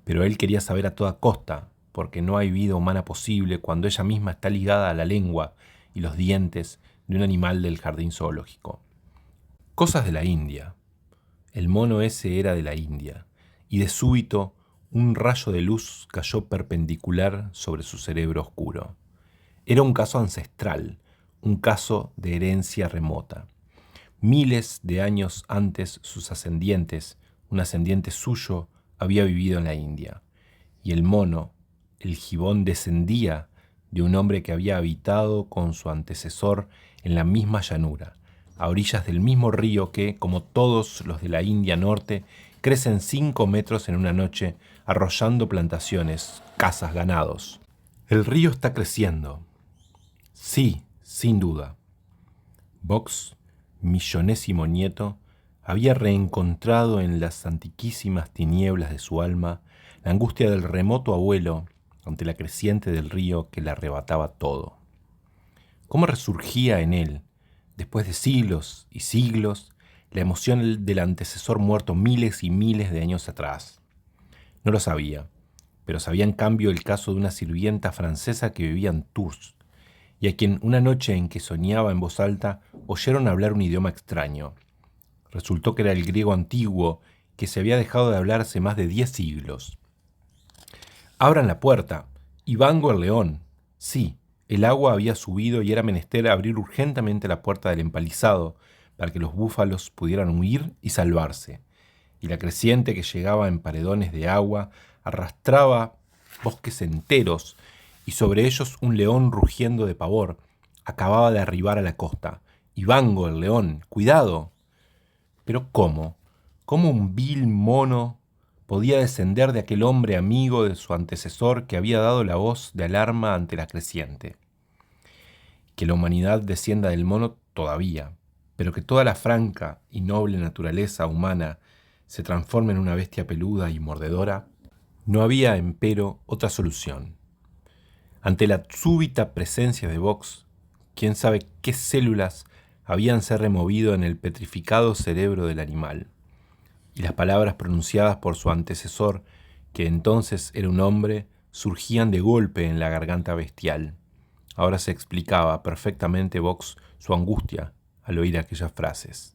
Pero él quería saber a toda costa, porque no hay vida humana posible cuando ella misma está ligada a la lengua y los dientes de un animal del jardín zoológico. Cosas de la India. El mono ese era de la India, y de súbito un rayo de luz cayó perpendicular sobre su cerebro oscuro. Era un caso ancestral, un caso de herencia remota. Miles de años antes sus ascendientes, un ascendiente suyo, había vivido en la India, y el mono, el gibón, descendía de un hombre que había habitado con su antecesor en la misma llanura, a orillas del mismo río que, como todos los de la India Norte, crecen 5 metros en una noche, arrollando plantaciones, casas, ganados. El río está creciendo. Sí, sin duda. Box, millonésimo nieto, había reencontrado en las antiquísimas tinieblas de su alma la angustia del remoto abuelo ante la creciente del río que le arrebataba todo. ¿Cómo resurgía en él, después de siglos y siglos, la emoción del antecesor muerto miles y miles de años atrás? No lo sabía, pero sabía en cambio el caso de una sirvienta francesa que vivía en Tours, y a quien una noche en que soñaba en voz alta oyeron hablar un idioma extraño. Resultó que era el griego antiguo, que se había dejado de hablar hace más de 10 siglos. «Abran la puerta, y vango el león». Sí, el agua había subido y era menester abrir urgentemente la puerta del empalizado para que los búfalos pudieran huir y salvarse. Y la creciente que llegaba en paredones de agua arrastraba bosques enteros, y sobre ellos un león rugiendo de pavor acababa de arribar a la costa. «Y vango el león, cuidado». Pero ¿cómo? ¿Cómo un vil mono podía descender de aquel hombre amigo de su antecesor que había dado la voz de alarma ante la creciente? Que la humanidad descienda del mono todavía, pero que toda la franca y noble naturaleza humana se transforme en una bestia peluda y mordedora, no había, empero, otra solución. Ante la súbita presencia de Box, quién sabe qué células habíanse removido en el petrificado cerebro del animal, y las palabras pronunciadas por su antecesor, que entonces era un hombre, surgían de golpe en la garganta bestial. Ahora se explicaba perfectamente Box su angustia al oír aquellas frases.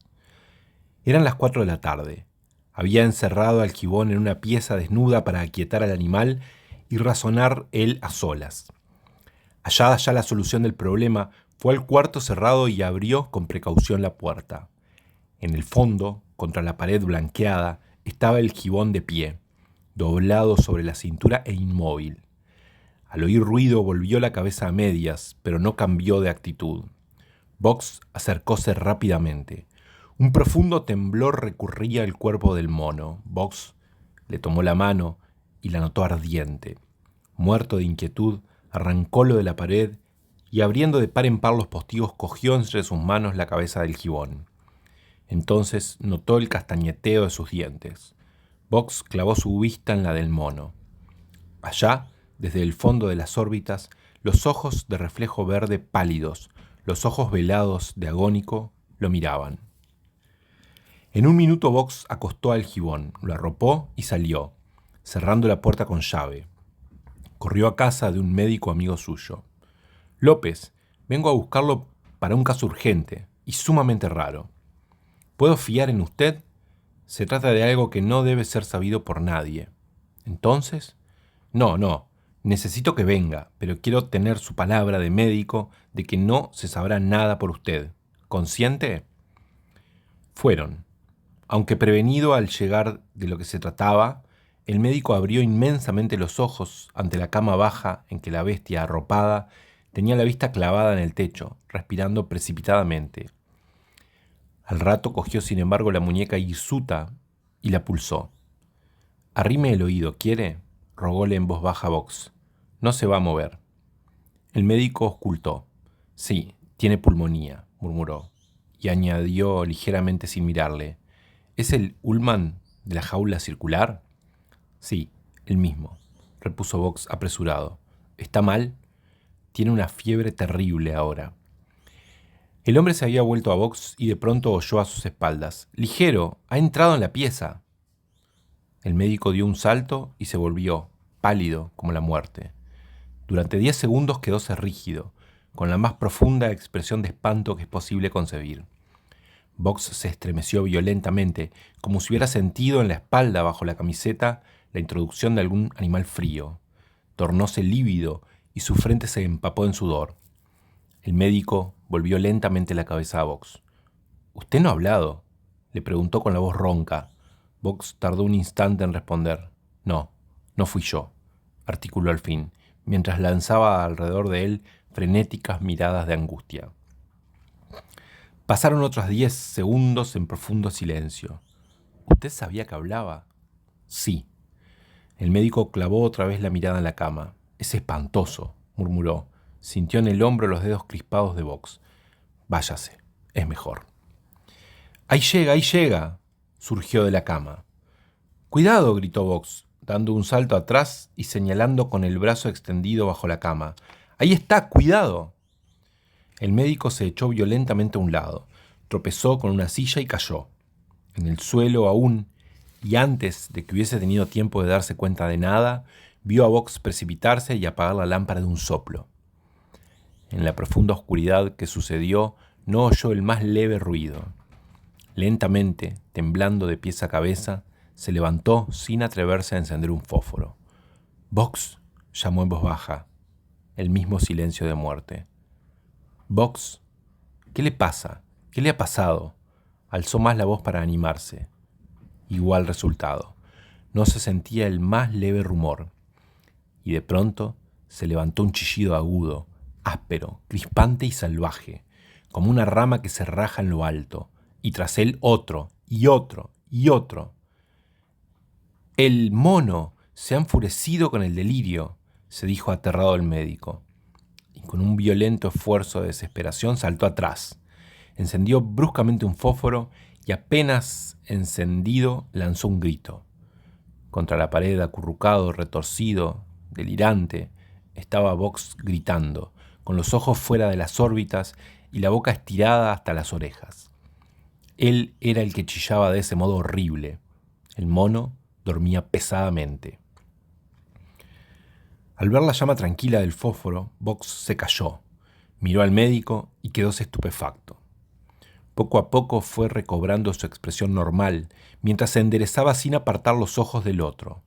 Eran las 4 de la tarde. Había encerrado al gibón en una pieza desnuda para aquietar al animal y razonar él a solas. Hallada ya la solución del problema, fue al cuarto cerrado y abrió con precaución la puerta. En el fondo, contra la pared blanqueada, estaba el gibón de pie, doblado sobre la cintura e inmóvil. Al oír ruido volvió la cabeza a medias, pero no cambió de actitud. Box acercóse rápidamente. Un profundo temblor recorría el cuerpo del mono. Box le tomó la mano y la notó ardiente. Muerto de inquietud, arrancólo de la pared y abriendo de par en par los postigos cogió entre sus manos la cabeza del gibón. Entonces notó el castañeteo de sus dientes. Box clavó su vista en la del mono. Allá, desde el fondo de las órbitas, los ojos de reflejo verde pálidos, los ojos velados de agónico, lo miraban. En un minuto Box acostó al gibón, lo arropó y salió, cerrando la puerta con llave. Corrió a casa de un médico amigo suyo. «López, vengo a buscarlo para un caso urgente y sumamente raro. ¿Puedo fiar en usted? Se trata de algo que no debe ser sabido por nadie». «¿Entonces?» No, Necesito que venga, pero quiero tener su palabra de médico de que no se sabrá nada por usted. ¿Consciente? Fueron. Aunque prevenido al llegar de lo que se trataba, el médico abrió inmensamente los ojos ante la cama baja en que la bestia arropada tenía la vista clavada en el techo, respirando precipitadamente. Al rato cogió sin embargo la muñeca hirsuta y la pulsó. «Arrime el oído, ¿quiere?», rogóle en voz baja Box. «No se va a mover». El médico auscultó. «Sí, tiene pulmonía», murmuró, y añadió ligeramente sin mirarle. «¿Es el Ullman de la jaula circular?» «Sí, el mismo», repuso Box apresurado. «¿Está mal?» «Tiene una fiebre terrible ahora». El hombre se había vuelto a Box y de pronto oyó a sus espaldas: «¡Ligero! ¡Ha entrado en la pieza!». El médico dio un salto y se volvió, pálido como la muerte. Durante 10 segundos quedóse rígido, con la más profunda expresión de espanto que es posible concebir. Box se estremeció violentamente, como si hubiera sentido en la espalda, bajo la camiseta, la introducción de algún animal frío. Tornóse lívido y su frente se empapó en sudor. El médico volvió lentamente la cabeza a Box. «¿Usted no ha hablado?», le preguntó con la voz ronca. Box tardó un instante en responder. «No, no fui yo», articuló al fin, mientras lanzaba alrededor de él frenéticas miradas de angustia. Pasaron otros 10 segundos en profundo silencio. «¿Usted sabía que hablaba?» «Sí». El médico clavó otra vez la mirada en la cama. «Es espantoso», murmuró. Sintió en el hombro los dedos crispados de Box. «Váyase, es mejor». Ahí llega», surgió de la cama. «¡Cuidado!», gritó Box, dando un salto atrás y señalando con el brazo extendido bajo la cama. «Ahí está, cuidado». El médico se echó violentamente a un lado, tropezó con una silla y cayó. En el suelo aún, y antes de que hubiese tenido tiempo de darse cuenta de nada, vio a Box precipitarse y apagar la lámpara de un soplo. En la profunda oscuridad que sucedió, no oyó el más leve ruido. Lentamente, temblando de pies a cabeza, se levantó sin atreverse a encender un fósforo. «Box», llamó en voz baja. El mismo silencio de muerte. «Box, ¿qué le pasa? ¿Qué le ha pasado?», alzó más la voz para animarse. Igual resultado. No se sentía el más leve rumor. Y de pronto se levantó un chillido agudo, áspero, crispante y salvaje, como una rama que se raja en lo alto, y tras él otro, y otro, y otro. «El mono se ha enfurecido con el delirio», se dijo aterrado el médico, y con un violento esfuerzo de desesperación saltó atrás. Encendió bruscamente un fósforo y apenas encendido lanzó un grito. Contra la pared, acurrucado, retorcido, delirante, estaba Box gritando, con los ojos fuera de las órbitas y la boca estirada hasta las orejas. Él era el que chillaba de ese modo horrible. El mono dormía pesadamente. Al ver la llama tranquila del fósforo, Box se calló, miró al médico y quedóse estupefacto. Poco a poco fue recobrando su expresión normal, mientras se enderezaba sin apartar los ojos del otro.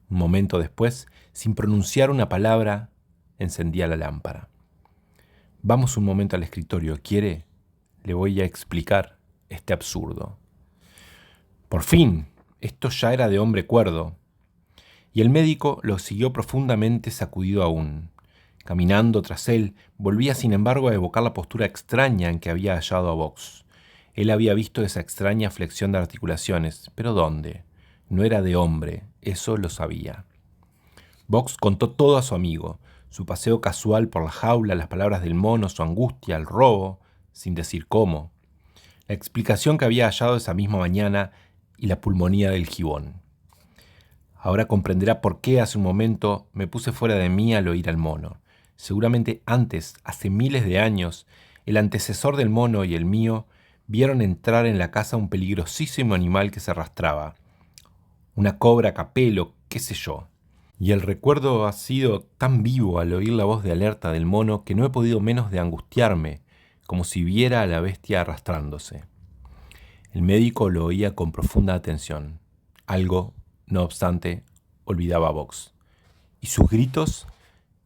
Un momento después, sin pronunciar una palabra, encendía la lámpara. «Vamos un momento al escritorio, ¿quiere? Le voy a explicar este absurdo». Por fin, esto ya era de hombre cuerdo. Y el médico lo siguió profundamente sacudido aún. Caminando tras él, volvía sin embargo a evocar la postura extraña en que había hallado a Box. Él había visto esa extraña flexión de articulaciones, pero ¿dónde? No era de hombre, eso lo sabía. Box contó todo a su amigo, su paseo casual por la jaula, las palabras del mono, su angustia, el robo, sin decir cómo, la explicación que había hallado esa misma mañana y la pulmonía del gibón. Ahora comprenderá por qué hace un momento me puse fuera de mí al oír al mono. Seguramente antes, hace miles de años, el antecesor del mono y el mío vieron entrar en la casa un peligrosísimo animal que se arrastraba. Una cobra, capelo, qué sé yo. Y el recuerdo ha sido tan vivo al oír la voz de alerta del mono que no he podido menos de angustiarme, como si viera a la bestia arrastrándose. El médico lo oía con profunda atención. Algo, no obstante, olvidaba a Box. Y sus gritos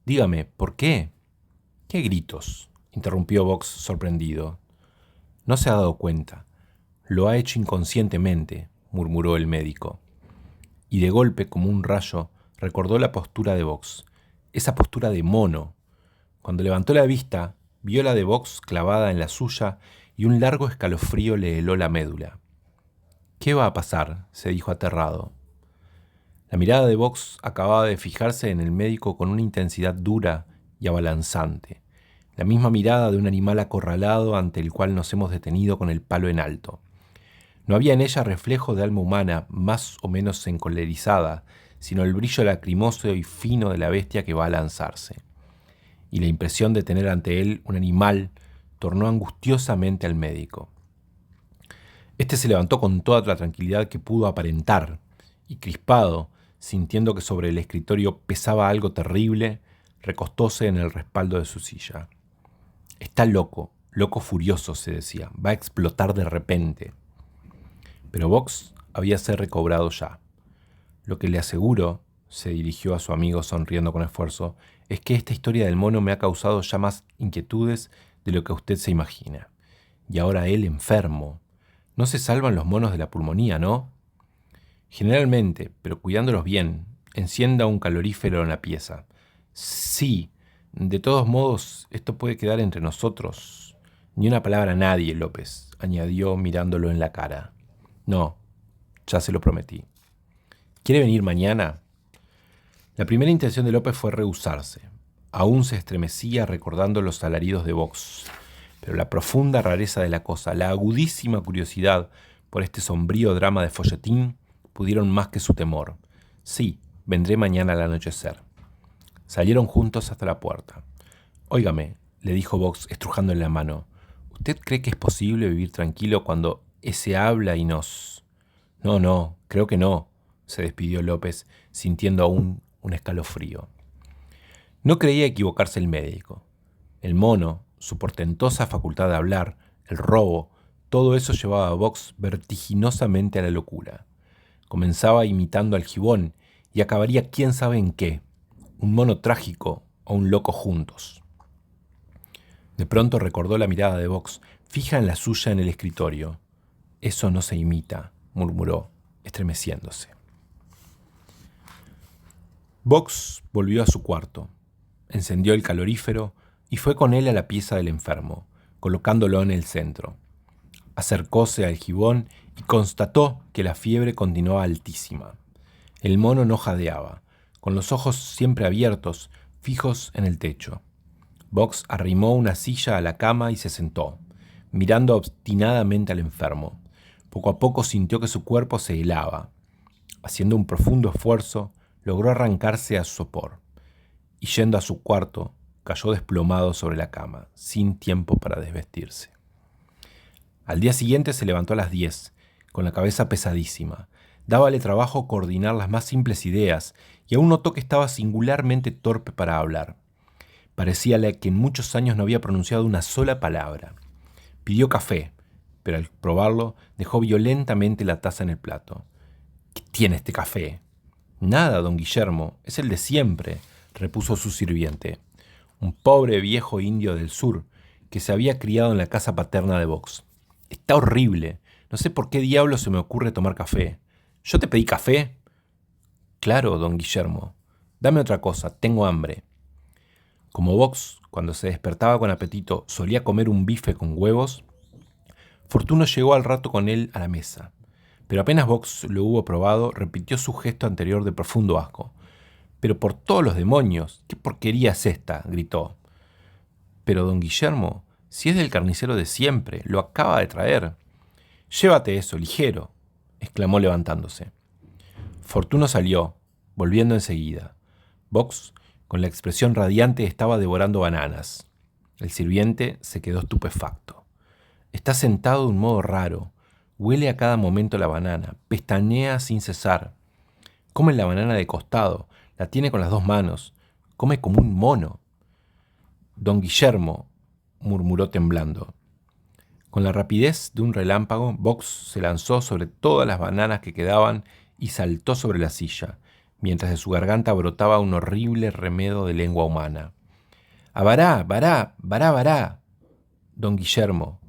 Dígame, ¿por qué? ¿Qué gritos?, interrumpió Box sorprendido. No se ha dado cuenta. Lo ha hecho inconscientemente, murmuró el médico. Y de golpe, como un rayo, recordó la postura de Box, esa postura de mono. Cuando levantó la vista, vio la de Box clavada en la suya y un largo escalofrío le heló la médula. ¿Qué va a pasar?, se dijo aterrado. La mirada de Box acababa de fijarse en el médico con una intensidad dura y abalanzante, la misma mirada de un animal acorralado ante el cual nos hemos detenido con el palo en alto. No había en ella reflejo de alma humana más o menos encolerizada, sino el brillo lacrimoso y fino de la bestia que va a lanzarse. Y la impresión de tener ante él un animal tornó angustiosamente al médico. Este se levantó con toda la tranquilidad que pudo aparentar, y crispado, sintiendo que sobre el escritorio pesaba algo terrible, recostóse en el respaldo de su silla. Está loco, loco furioso, se decía, va a explotar de repente. Pero Box habíase recobrado ya. Lo que le aseguro, se dirigió a su amigo sonriendo con esfuerzo, es que esta historia del mono me ha causado ya más inquietudes de lo que usted se imagina. Y ahora él enfermo. No se salvan los monos de la pulmonía, ¿no? Generalmente, pero cuidándolos bien, encienda un calorífero en la pieza. Sí, de todos modos, esto puede quedar entre nosotros. Ni una palabra a nadie, López, añadió mirándolo en la cara. No, ya se lo prometí. ¿Quiere venir mañana? La primera intención de López fue rehusarse. Aún se estremecía recordando los alaridos de Box, pero la profunda rareza de la cosa, la agudísima curiosidad por este sombrío drama de folletín, pudieron más que su temor. Sí, vendré mañana al anochecer. Salieron juntos hasta la puerta. Óigame, le dijo Box estrujándole la mano, ¿usted cree que es posible vivir tranquilo cuando ese habla y nos...? No, creo que no, se despidió López, sintiendo aún un escalofrío. No creía equivocarse el médico. El mono, su portentosa facultad de hablar, el robo, todo eso llevaba a Box vertiginosamente a la locura. Comenzaba imitando al gibón y acabaría quién sabe en qué, un mono trágico o un loco juntos. De pronto recordó la mirada de Box, fija en la suya en el escritorio. Eso no se imita, murmuró, estremeciéndose. Box volvió a su cuarto, encendió el calorífero y fue con él a la pieza del enfermo, colocándolo en el centro. Acercóse al gibón y constató que la fiebre continuaba altísima. El mono no jadeaba, con los ojos siempre abiertos, fijos en el techo. Box arrimó una silla a la cama y se sentó, mirando obstinadamente al enfermo. Poco a poco sintió que su cuerpo se helaba. Haciendo un profundo esfuerzo, logró arrancarse a su sopor, y yendo a su cuarto, cayó desplomado sobre la cama, sin tiempo para desvestirse. Al día siguiente se levantó a las 10, con la cabeza pesadísima. Dábale trabajo coordinar las más simples ideas, y aún notó que estaba singularmente torpe para hablar. Parecíale que en muchos años no había pronunciado una sola palabra. Pidió café, pero al probarlo dejó violentamente la taza en el plato. ¿Qué tiene este café? Nada, don Guillermo, es el de siempre, repuso su sirviente, un pobre viejo indio del sur que se había criado en la casa paterna de Box. Está horrible, no sé por qué diablo se me ocurre tomar café. ¿Yo te pedí café? Claro, don Guillermo. Dame otra cosa, tengo hambre. Como Box, cuando se despertaba con apetito, solía comer un bife con huevos, Fortuno llegó al rato con él a la mesa. Pero apenas Box lo hubo probado, repitió su gesto anterior de profundo asco. «Pero por todos los demonios, ¿qué porquería es esta?», gritó. «Pero, don Guillermo, si es del carnicero de siempre, lo acaba de traer». «Llévate eso, ligero», exclamó levantándose. Fortuno salió, volviendo enseguida. Box, con la expresión radiante, estaba devorando bananas. El sirviente se quedó estupefacto. Está sentado de un modo raro. Huele a cada momento la banana, pestañea sin cesar. Come la banana de costado, la tiene con las 2 manos. Come como un mono. Don Guillermo, murmuró temblando. Con la rapidez de un relámpago, Box se lanzó sobre todas las bananas que quedaban y saltó sobre la silla. mientras de su garganta brotaba un horrible remedo de lengua humana. «¡Abará, vará, vará, vará! Don Guillermo»,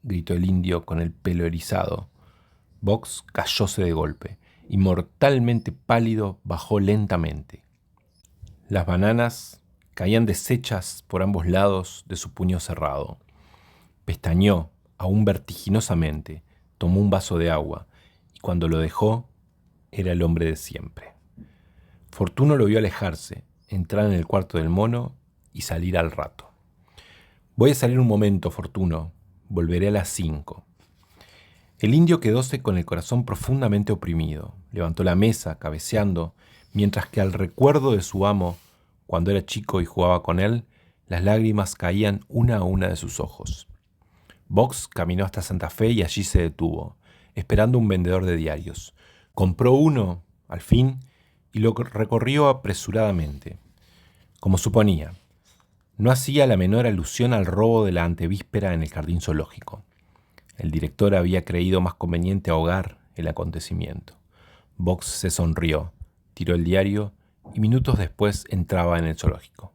gritó el indio con el pelo erizado. Box cayóse de golpe y, mortalmente pálido, bajó lentamente. Las bananas caían deshechas por ambos lados de su puño cerrado. Pestañeó, aún vertiginosamente, tomó un vaso de agua y cuando lo dejó, era el hombre de siempre. Fortuno lo vio alejarse, entrar en el cuarto del mono y salir al rato. «Voy a salir un momento, Fortuno. Volveré a las 5». El indio quedóse con el corazón profundamente oprimido. Levantó la mesa, cabeceando, mientras que al recuerdo de su amo, cuando era chico y jugaba con él, las lágrimas caían una a una de sus ojos. Box caminó hasta Santa Fe y allí se detuvo, esperando un vendedor de diarios. Compró uno, al fin, y lo recorrió apresuradamente. Como suponía, no hacía la menor alusión al robo de la antevíspera en el jardín zoológico. El director había creído más conveniente ahogar el acontecimiento. Box se sonrió, tiró el diario y minutos después entraba en el zoológico.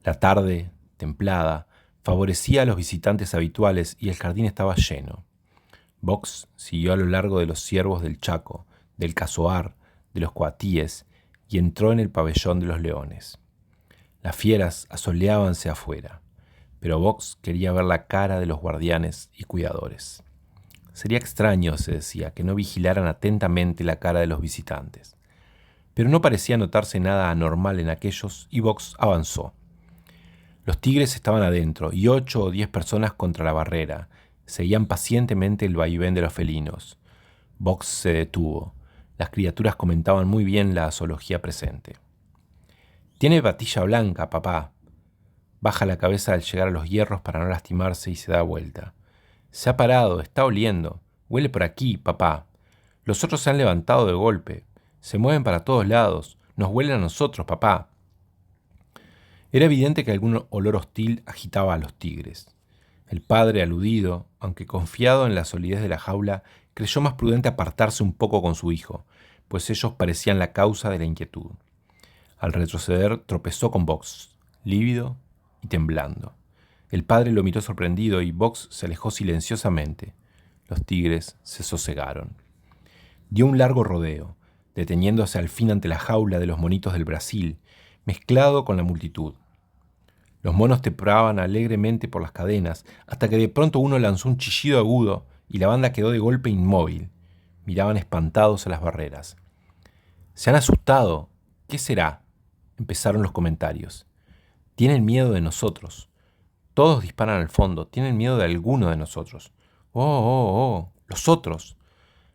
La tarde, templada, favorecía a los visitantes habituales y el jardín estaba lleno. Box siguió a lo largo de los ciervos del Chaco, del casoar, de los coatíes y entró en el pabellón de los leones. Las fieras asoleábanse afuera, pero Box quería ver la cara de los guardianes y cuidadores. Sería extraño, se decía, que no vigilaran atentamente la cara de los visitantes. Pero no parecía notarse nada anormal en aquellos y Box avanzó. Los tigres estaban adentro y 8 o 10 personas contra la barrera. Seguían pacientemente el vaivén de los felinos. Box se detuvo. Las criaturas comentaban muy bien la zoología presente. «Tiene patilla blanca, papá». Baja la cabeza al llegar a los hierros para no lastimarse y se da vuelta. «Se ha parado, está oliendo. Huele por aquí, papá. Los otros se han levantado de golpe. Se mueven para todos lados. Nos huelen a nosotros, papá». Era evidente que algún olor hostil agitaba a los tigres. El padre, aludido, aunque confiado en la solidez de la jaula, creyó más prudente apartarse un poco con su hijo, pues ellos parecían la causa de la inquietud. Al retroceder tropezó con Box, lívido y temblando. El padre lo miró sorprendido y Box se alejó silenciosamente. Los tigres se sosegaron. Dio un largo rodeo, deteniéndose al fin ante la jaula de los monitos del Brasil, mezclado con la multitud. Los monos trepaban alegremente por las cadenas, hasta que de pronto uno lanzó un chillido agudo y la banda quedó de golpe inmóvil. Miraban espantados a las barreras. «Se han asustado. ¿Qué será?», empezaron los comentarios. «Tienen miedo de nosotros. Todos disparan al fondo. Tienen miedo de alguno de nosotros. Oh, oh, oh. Los otros.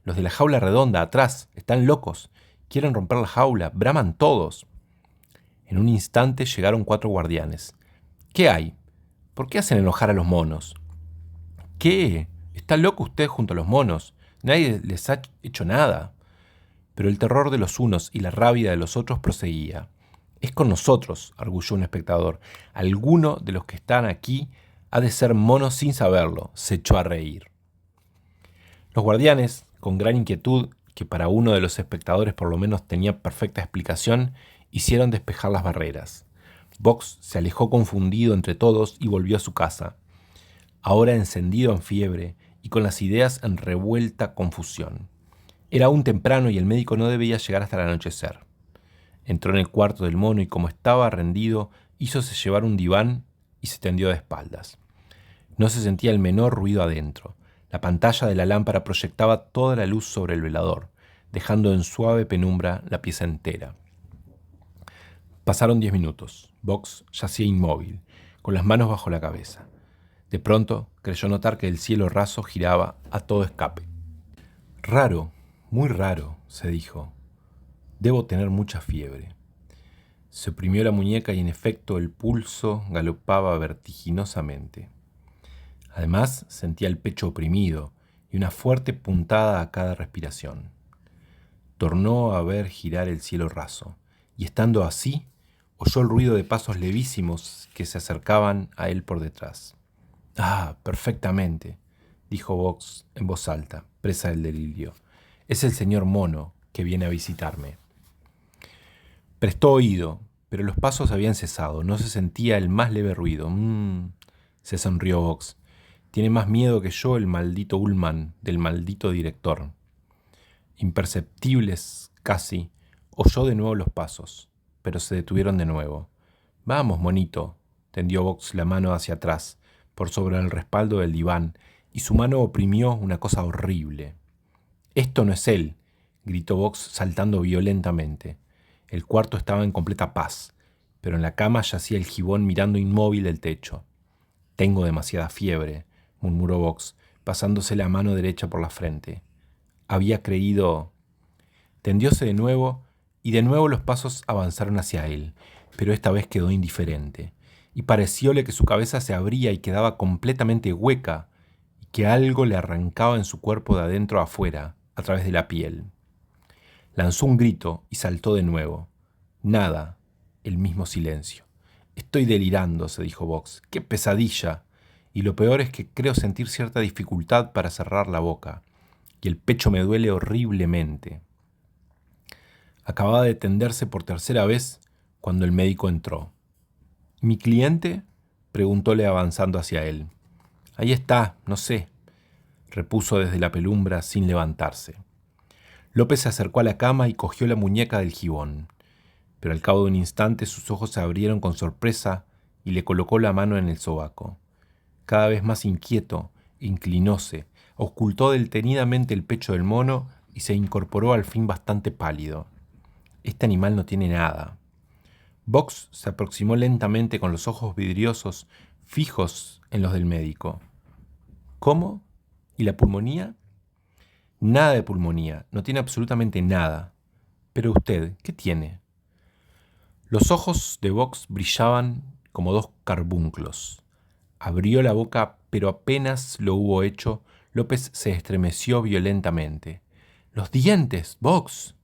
Los de la jaula redonda, atrás. Están locos. Quieren romper la jaula. Braman todos». En un instante llegaron 4 guardianes. «¿Qué hay? ¿Por qué hacen enojar a los monos?» «¿Qué? ¿Está loco usted junto a los monos? Nadie les ha hecho nada». Pero el terror de los unos y la rabia de los otros proseguía. «Es con nosotros», arguyó un espectador. «Alguno de los que están aquí ha de ser mono sin saberlo», se echó a reír. Los guardianes, con gran inquietud, que para uno de los espectadores por lo menos tenía perfecta explicación, hicieron despejar las barreras. Box se alejó confundido entre todos y volvió a su casa, ahora encendido en fiebre y con las ideas en revuelta confusión. Era aún temprano y el médico no debía llegar hasta el anochecer. Entró en el cuarto del mono y como estaba rendido, hízose llevar un diván y se tendió de espaldas. No se sentía el menor ruido adentro. La pantalla de la lámpara proyectaba toda la luz sobre el velador, dejando en suave penumbra la pieza entera. Pasaron 10 minutos. Box yacía inmóvil, con las manos bajo la cabeza. De pronto creyó notar que el cielo raso giraba a todo escape. «Raro, muy raro», se dijo. «Debo tener mucha fiebre». Se oprimió la muñeca y en efecto el pulso galopaba vertiginosamente. Además sentía el pecho oprimido y una fuerte puntada a cada respiración. Tornó a ver girar el cielo raso, y estando así, oyó el ruido de pasos levísimos que se acercaban a él por detrás. «Ah, perfectamente», dijo Box en voz alta, presa del delirio. «Es el señor Mono que viene a visitarme». Prestó oído, pero los pasos habían cesado. No se sentía el más leve ruido. Se sonrió Box. Tiene más miedo que yo el maldito Ullman del maldito director. Imperceptibles, casi, oyó de nuevo los pasos, pero se detuvieron de nuevo. Vamos, monito, tendió Box la mano hacia atrás, por sobre el respaldo del diván, y su mano oprimió una cosa horrible. Esto no es él, gritó Box saltando violentamente. El cuarto estaba en completa paz, pero en la cama yacía el gibón mirando inmóvil el techo. Tengo demasiada fiebre, murmuró Box, pasándose la mano derecha por la frente. Había creído... Tendióse de nuevo, y de nuevo los pasos avanzaron hacia él, pero esta vez quedó indiferente, y parecióle que su cabeza se abría y quedaba completamente hueca, y que algo le arrancaba en su cuerpo de adentro a afuera, a través de la piel. Lanzó un grito y saltó de nuevo. Nada, el mismo silencio. Estoy delirando, se dijo Box. ¡Qué pesadilla! Y lo peor es que creo sentir cierta dificultad para cerrar la boca, y el pecho me duele horriblemente. Acababa de tenderse por tercera vez cuando el médico entró. ¿Mi cliente?, preguntóle avanzando hacia él. Ahí está, no sé, repuso desde la penumbra sin levantarse. López se acercó a la cama y cogió la muñeca del gibón, pero al cabo de un instante sus ojos se abrieron con sorpresa y le colocó la mano en el sobaco. Cada vez más inquieto, inclinóse, ocultó detenidamente el pecho del mono y se incorporó al fin bastante pálido. Este animal no tiene nada. Box se aproximó lentamente con los ojos vidriosos fijos en los del médico. ¿Cómo? ¿Y la pulmonía? Nada de pulmonía, no tiene absolutamente nada. Pero usted, ¿qué tiene? Los ojos de Box brillaban como dos carbunclos. Abrió la boca, pero apenas lo hubo hecho, López se estremeció violentamente. ¡Los dientes, Box!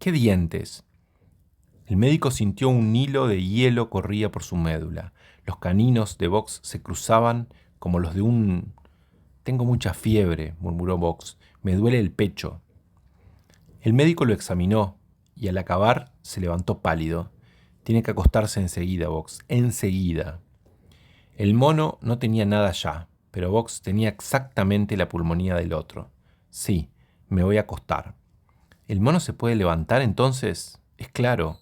¿Qué dientes? El médico sintió un hilo de hielo corría por su médula. Los caninos de Box se cruzaban como los de un... Tengo mucha fiebre, murmuró Box. Me duele el pecho. El médico lo examinó y al acabar se levantó pálido. Tiene que acostarse enseguida, Box. Enseguida. El mono no tenía nada ya, pero Box tenía exactamente la pulmonía del otro. Sí, me voy a acostar. ¿El mono se puede levantar entonces? Es claro.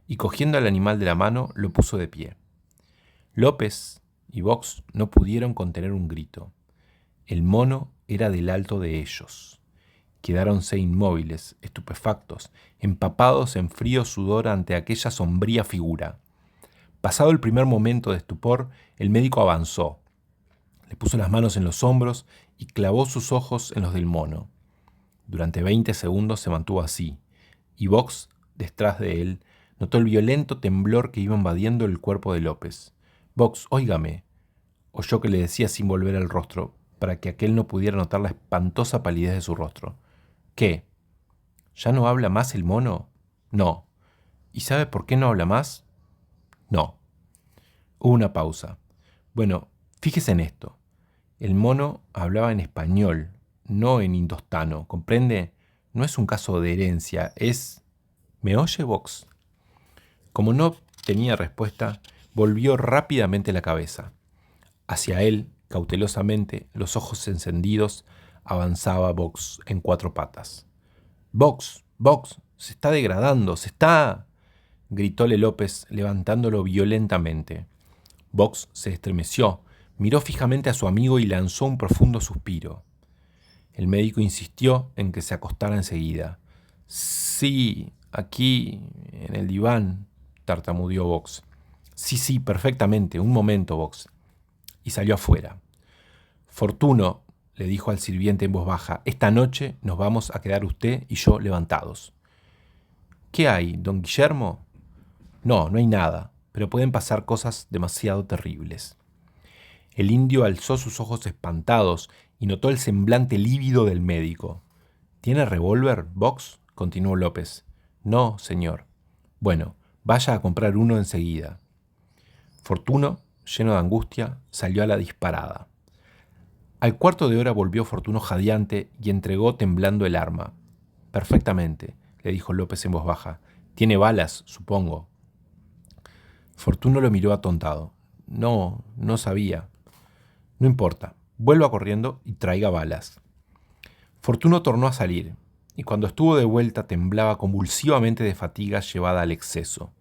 Y cogiendo al animal de la mano, lo puso de pie. López y Box no pudieron contener un grito. El mono era del alto de ellos. Quedáronse inmóviles, estupefactos, empapados en frío sudor ante aquella sombría figura. Pasado el primer momento de estupor, el médico avanzó. Le puso las manos en los hombros y clavó sus ojos en los del mono. Durante 20 segundos se mantuvo así, y Box, detrás de él, notó el violento temblor que iba invadiendo el cuerpo de López. «Box, óigame», oyó que le decía sin volver el rostro, para que aquél no pudiera notar la espantosa palidez de su rostro. «¿Qué? ¿Ya no habla más el mono?» «No». «¿Y sabe por qué no habla más?» «No». Hubo una pausa. «Bueno, fíjese en esto. El mono hablaba en español, no en indostano, ¿comprende? No es un caso de herencia, es... ¿Me oye, Box?» Como no tenía respuesta, volvió rápidamente la cabeza. Hacia él, cautelosamente, los ojos encendidos, avanzaba Box en 4 patas. «Box, Box, se está degradando, se está...» gritóle López, levantándolo violentamente. Box se estremeció, miró fijamente a su amigo y lanzó un profundo suspiro. El médico insistió en que se acostara enseguida. «Sí, aquí, en el diván», tartamudeó Box. Sí, perfectamente. Un momento, Box. Y salió afuera. «Fortuno», le dijo al sirviente en voz baja, «esta noche nos vamos a quedar usted y yo levantados». «¿Qué hay, don Guillermo?» No hay nada, pero pueden pasar cosas demasiado terribles». El indio alzó sus ojos espantados y notó el semblante lívido del médico. «¿Tiene revólver, Box?», continuó López. «No, señor». «Bueno, vaya a comprar uno enseguida». Fortuno, lleno de angustia, salió a la disparada. Al cuarto de hora volvió Fortuno jadeante y entregó temblando el arma. «Perfectamente», le dijo López en voz baja. Tiene balas, supongo. Fortuno lo miró atontado. No sabía. No importa. Vuelva corriendo y traiga balas. Fortuno tornó a salir, y cuando estuvo de vuelta temblaba convulsivamente de fatiga llevada al exceso.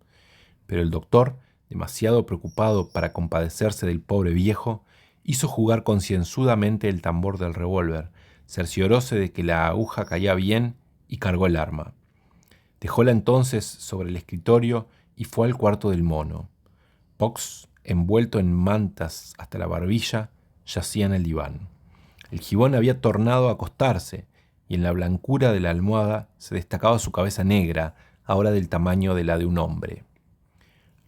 Pero el doctor, demasiado preocupado para compadecerse del pobre viejo, hizo jugar concienzudamente el tambor del revólver, cercioróse de que la aguja caía bien y cargó el arma. Dejóla entonces sobre el escritorio y fue al cuarto del mono. Box, envuelto en mantas hasta la barbilla, yacía en el diván. El gibón había tornado a acostarse, y en la blancura de la almohada se destacaba su cabeza negra, ahora del tamaño de la de un hombre.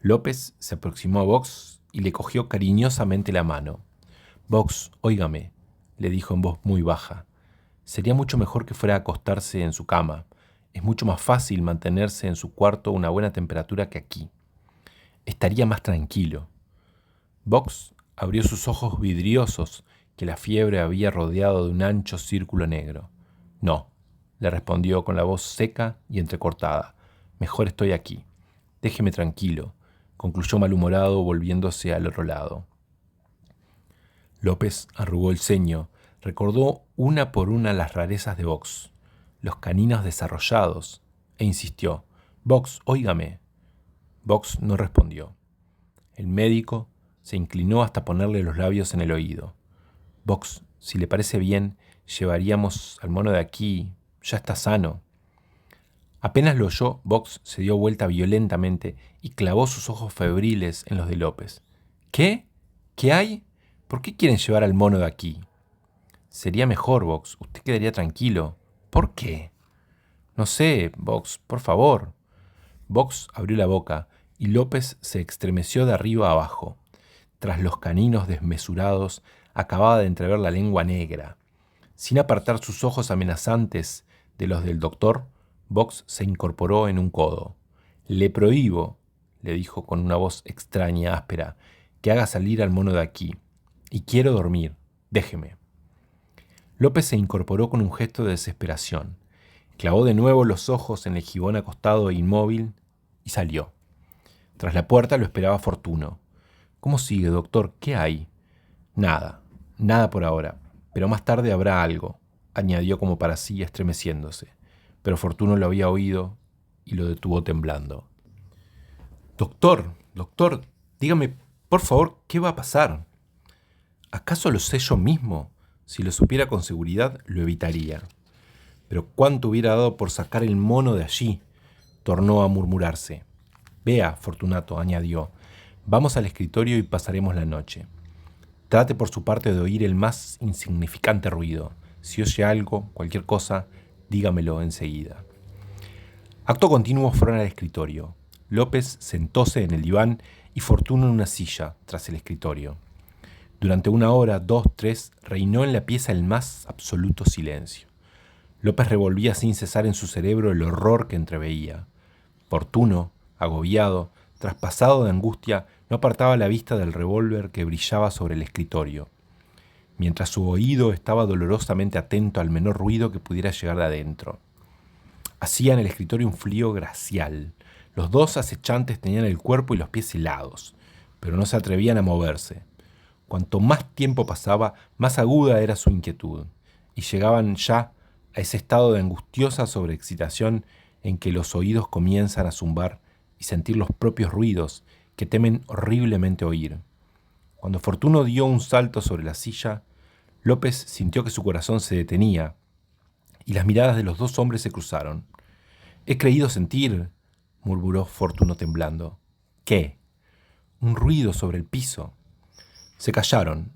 López se aproximó a Box y le cogió cariñosamente la mano. «Box, óigame», le dijo en voz muy baja. «Sería mucho mejor que fuera a acostarse en su cama. Es mucho más fácil mantenerse en su cuarto a una buena temperatura que aquí. Estaría más tranquilo». Box abrió sus ojos vidriosos que la fiebre había rodeado de un ancho círculo negro. «No», le respondió con la voz seca y entrecortada. «Mejor estoy aquí. Déjeme tranquilo», concluyó malhumorado volviéndose al otro lado. López arrugó el ceño, recordó una por una las rarezas de Box, los caninos desarrollados, e insistió. «Box, óigame». Box no respondió. El médico se inclinó hasta ponerle los labios en el oído. «Box, si le parece bien, llevaríamos al mono de aquí. Ya está sano». Apenas lo oyó, Box se dio vuelta violentamente y clavó sus ojos febriles en los de López. «¿Qué? ¿Qué hay? ¿Por qué quieren llevar al mono de aquí?» «Sería mejor, Box. Usted quedaría tranquilo». «¿Por qué?» «No sé, Box, por favor». Box abrió la boca y López se estremeció de arriba a abajo. Tras los caninos desmesurados, acababa de entrever la lengua negra. Sin apartar sus ojos amenazantes de los del doctor, Box se incorporó en un codo. «Le prohíbo», le dijo con una voz extraña, áspera, «que haga salir al mono de aquí. Y quiero dormir. Déjeme». López se incorporó con un gesto de desesperación. Clavó de nuevo los ojos en el gibón acostado e inmóvil y salió. Tras la puerta lo esperaba Fortuno. «¿Cómo sigue, doctor? ¿Qué hay?» Nada por ahora, pero más tarde habrá algo», añadió como para sí, estremeciéndose. Pero Fortuno lo había oído y lo detuvo temblando. «Doctor, dígame, por favor, ¿qué va a pasar?» «¿Acaso lo sé yo mismo? Si lo supiera con seguridad, lo evitaría». «Pero cuánto hubiera dado por sacar el mono de allí», tornó a murmurarse. «Vea, Fortunato», añadió, «vamos al escritorio y pasaremos la noche. Trate por su parte de oír el más insignificante ruido. Si oye algo, cualquier cosa, dígamelo enseguida». Acto continuo fueron al escritorio. López sentóse en el diván y Fortuno en una silla tras el escritorio. Durante 1 hora, 2, 3, reinó en la pieza el más absoluto silencio. López revolvía sin cesar en su cerebro el horror que entreveía. Fortuno, agobiado, traspasado de angustia, no apartaba la vista del revólver que brillaba sobre el escritorio, mientras su oído estaba dolorosamente atento al menor ruido que pudiera llegar de adentro. Hacía en el escritorio un frío glacial. Los dos acechantes tenían el cuerpo y los pies helados, pero no se atrevían a moverse. Cuanto más tiempo pasaba, más aguda era su inquietud, y llegaban ya a ese estado de angustiosa sobreexcitación en que los oídos comienzan a zumbar y sentir los propios ruidos que temen horriblemente oír. Cuando Fortuno dio un salto sobre la silla, López sintió que su corazón se detenía y las miradas de los dos hombres se cruzaron. «He creído sentir», murmuró Fortuno temblando. «¿Qué?» «Un ruido sobre el piso». Se callaron,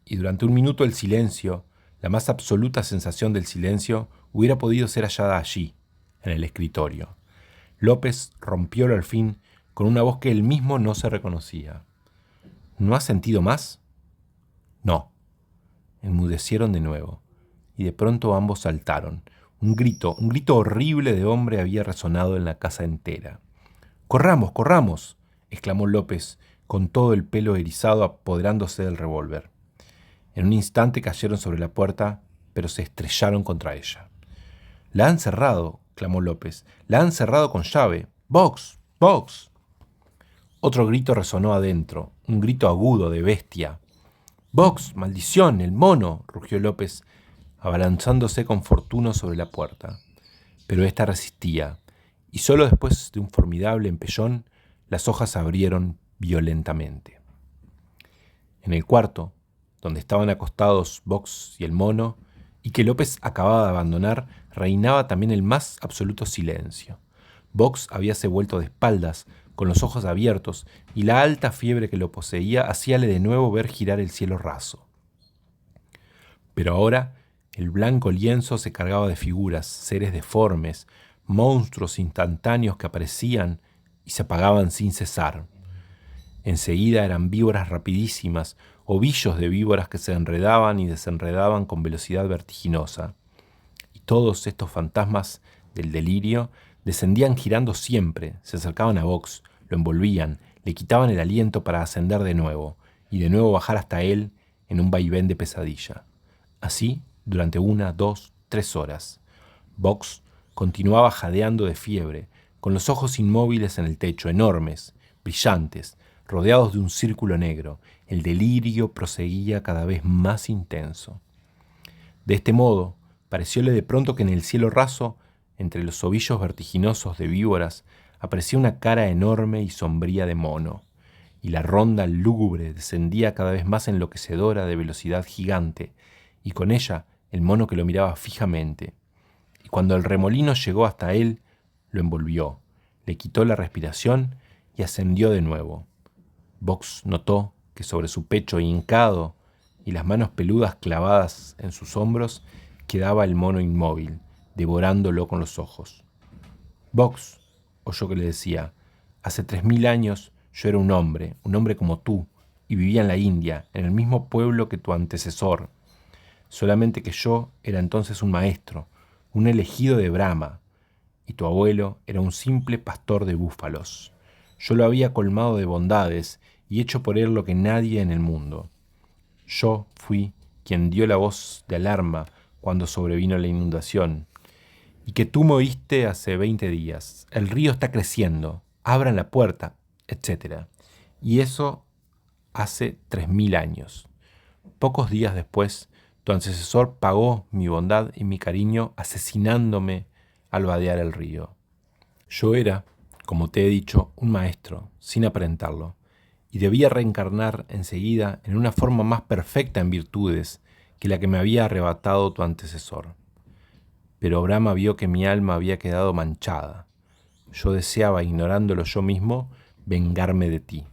y durante 1 minuto el silencio, la más absoluta sensación del silencio, hubiera podido ser hallada allí, en el escritorio. López rompiólo al fin con una voz que él mismo no se reconocía. «¿No has sentido más?» «No». Enmudecieron de nuevo, y de pronto ambos saltaron. Un grito horrible de hombre había resonado en la casa entera. «¡Corramos, corramos!», exclamó López, con todo el pelo erizado apoderándose del revólver. En un instante cayeron sobre la puerta, pero se estrellaron contra ella. «La han cerrado», clamó López. «La han cerrado con llave». ¡Box! ¡Box! Otro grito resonó adentro, un grito agudo de bestia. ¡Box! ¡Maldición! ¡El mono!, rugió López, abalanzándose con Fortuno sobre la puerta. Pero ésta resistía, y solo después de un formidable empellón, las hojas se abrieron violentamente. En el cuarto, donde estaban acostados Box y el mono, y que López acababa de abandonar, reinaba también el más absoluto silencio. Box habíase vuelto de espaldas, con los ojos abiertos, y la alta fiebre que lo poseía hacíale de nuevo ver girar el cielo raso. Pero ahora el blanco lienzo se cargaba de figuras, seres deformes, monstruos instantáneos que aparecían y se apagaban sin cesar. Enseguida eran víboras rapidísimas, ovillos de víboras que se enredaban y desenredaban con velocidad vertiginosa. Y todos estos fantasmas del delirio descendían girando siempre, se acercaban a Box, lo envolvían, le quitaban el aliento para ascender de nuevo, y de nuevo bajar hasta él en un vaivén de pesadilla. Así, durante 1, 2, 3 horas. Box continuaba jadeando de fiebre, con los ojos inmóviles en el techo, enormes, brillantes, rodeados de un círculo negro. El delirio proseguía cada vez más intenso. De este modo, parecióle de pronto que en el cielo raso, entre los ovillos vertiginosos de víboras, aparecía una cara enorme y sombría de mono, y la ronda lúgubre descendía cada vez más enloquecedora de velocidad gigante, y con ella el mono que lo miraba fijamente. Y cuando el remolino llegó hasta él, lo envolvió, le quitó la respiración y ascendió de nuevo. Box notó que sobre su pecho hincado y las manos peludas clavadas en sus hombros quedaba el mono inmóvil, devorándolo con los ojos. Box, oyó que le decía, hace 3000 años yo era un hombre como tú, y vivía en la India, en el mismo pueblo que tu antecesor. Solamente que yo era entonces un maestro, un elegido de Brahma, y tu abuelo era un simple pastor de búfalos. Yo lo había colmado de bondades y hecho por él lo que nadie en el mundo. Yo fui quien dio la voz de alarma cuando sobrevino la inundación, y que tú me oíste hace 20 días. El río está creciendo, abran la puerta, etc. Y eso hace 3000 años. Pocos días después, tu antecesor pagó mi bondad y mi cariño asesinándome al vadear el río. Yo era, como te he dicho, un maestro, sin aparentarlo, y debía reencarnar enseguida en una forma más perfecta en virtudes que la que me había arrebatado tu antecesor. Pero Brahma vio que mi alma había quedado manchada. Yo deseaba, ignorándolo yo mismo, vengarme de ti.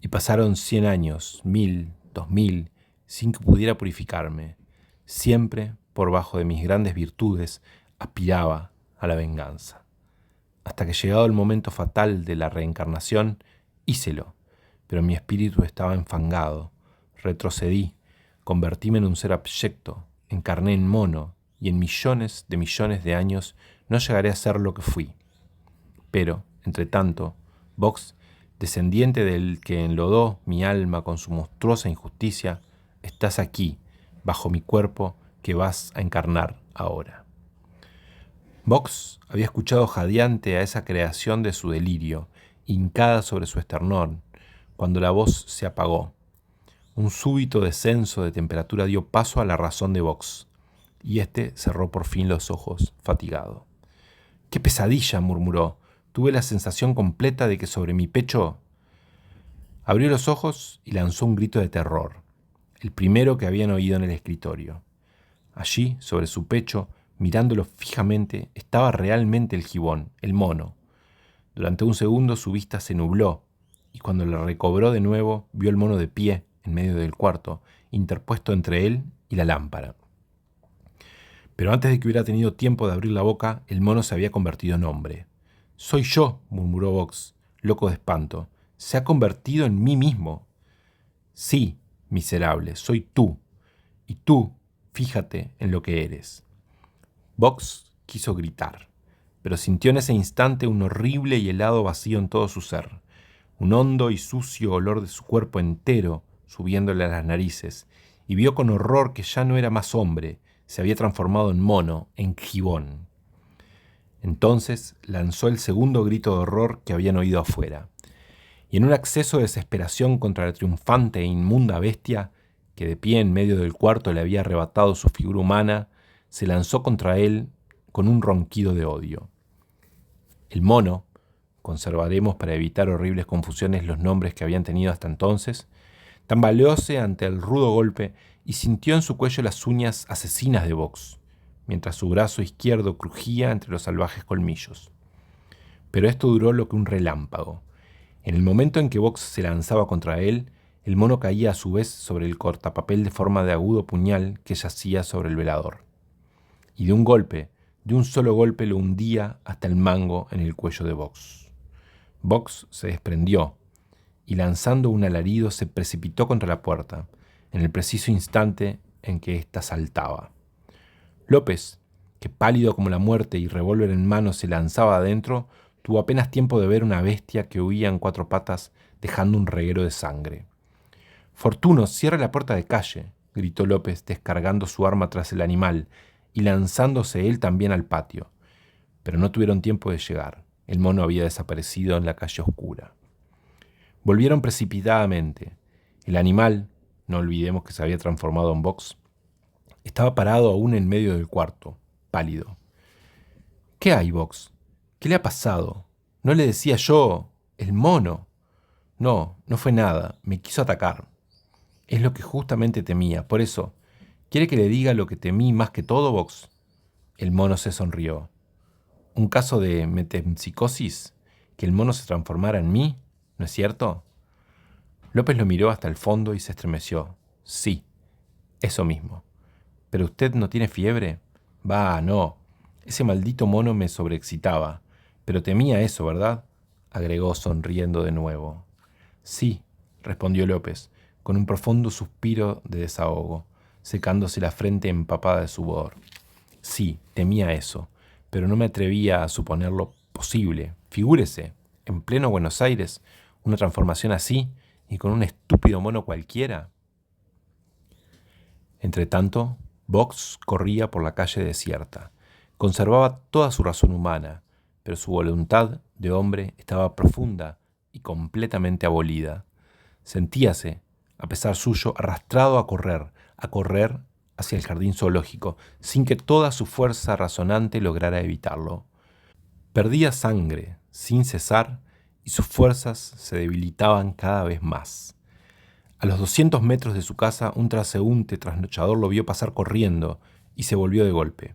Y pasaron 100 años, 1000, 2000, sin que pudiera purificarme. Siempre, por bajo de mis grandes virtudes, aspiraba a la venganza. Hasta que llegado el momento fatal de la reencarnación, hícelo, pero mi espíritu estaba enfangado. Retrocedí, convertíme en un ser abyecto, encarné en mono, y en millones de años no llegaré a ser lo que fui. Pero, entre tanto, Box, descendiente del que enlodó mi alma con su monstruosa injusticia, estás aquí, bajo mi cuerpo que vas a encarnar ahora. Box había escuchado jadeante a esa creación de su delirio, hincada sobre su esternón, cuando la voz se apagó. Un súbito descenso de temperatura dio paso a la razón de Box, y éste cerró por fin los ojos, fatigado. ¡Qué pesadilla!, murmuró. Tuve la sensación completa de que sobre mi pecho... Abrió los ojos y lanzó un grito de terror, el primero que habían oído en el escritorio. Allí, sobre su pecho, mirándolo fijamente, estaba realmente el gibón, el mono. Durante un segundo su vista se nubló, y cuando la recobró de nuevo, vio el mono de pie, en medio del cuarto, interpuesto entre él y la lámpara. Pero antes de que hubiera tenido tiempo de abrir la boca, el mono se había convertido en hombre. «Soy yo», murmuró Box, loco de espanto. «Se ha convertido en mí mismo». «Sí, miserable, soy tú. Y tú, fíjate en lo que eres». Box quiso gritar, pero sintió en ese instante un horrible y helado vacío en todo su ser, un hondo y sucio olor de su cuerpo entero subiéndole a las narices, y vio con horror que ya no era más hombre, se había transformado en mono, en gibón. Entonces lanzó el segundo grito de horror que habían oído afuera, y en un acceso de desesperación contra la triunfante e inmunda bestia, que de pie en medio del cuarto le había arrebatado su figura humana, se lanzó contra él con un ronquido de odio. El mono, conservaremos para evitar horribles confusiones los nombres que habían tenido hasta entonces, tambaleóse ante el rudo golpe y sintió en su cuello las uñas asesinas de Box, mientras su brazo izquierdo crujía entre los salvajes colmillos. Pero esto duró lo que un relámpago. En el momento en que Box se lanzaba contra él, el mono caía a su vez sobre el cortapapel de forma de agudo puñal que yacía sobre el velador. Y de un solo golpe lo hundía hasta el mango en el cuello de Box. Box se desprendió y lanzando un alarido se precipitó contra la puerta, en el preciso instante en que ésta saltaba. López, que pálido como la muerte y revólver en mano se lanzaba adentro, tuvo apenas tiempo de ver una bestia que huía en 4 patas dejando un reguero de sangre. «Fortuno, cierre la puerta de calle», gritó López descargando su arma tras el animal y lanzándose él también al patio. Pero no tuvieron tiempo de llegar. El mono había desaparecido en la calle oscura. Volvieron precipitadamente. El animal, no olvidemos que se había transformado en Box, estaba parado aún en medio del cuarto, pálido. «¿Qué hay, Box? ¿Qué le ha pasado? No le decía yo, el mono». «No, no fue nada, me quiso atacar». «Es lo que justamente temía, por eso, ¿quiere que le diga lo que temí más que todo, Box?» El mono se sonrió. «¿Un caso de metempsicosis? ¿Que el mono se transformara en mí? ¿No es cierto?» López lo miró hasta el fondo y se estremeció. «Sí, eso mismo. ¿Pero usted no tiene fiebre?» «Bah, no. Ese maldito mono me sobreexcitaba. Pero temía eso, ¿verdad?», agregó sonriendo de nuevo. «Sí», respondió López, con un profundo suspiro de desahogo, secándose la frente empapada de sudor. «Sí, temía eso, pero no me atrevía a suponerlo posible. Figúrese, en pleno Buenos Aires, una transformación así y con un estúpido mono cualquiera». Entretanto, Box corría por la calle desierta. Conservaba toda su razón humana, pero su voluntad de hombre estaba profunda y completamente abolida. Sentíase, a pesar suyo, arrastrado a correr hacia el jardín zoológico, sin que toda su fuerza razonante lograra evitarlo. Perdía sangre, sin cesar, y sus fuerzas se debilitaban cada vez más. A los 200 metros de su casa, un transeúnte trasnochador lo vio pasar corriendo y se volvió de golpe.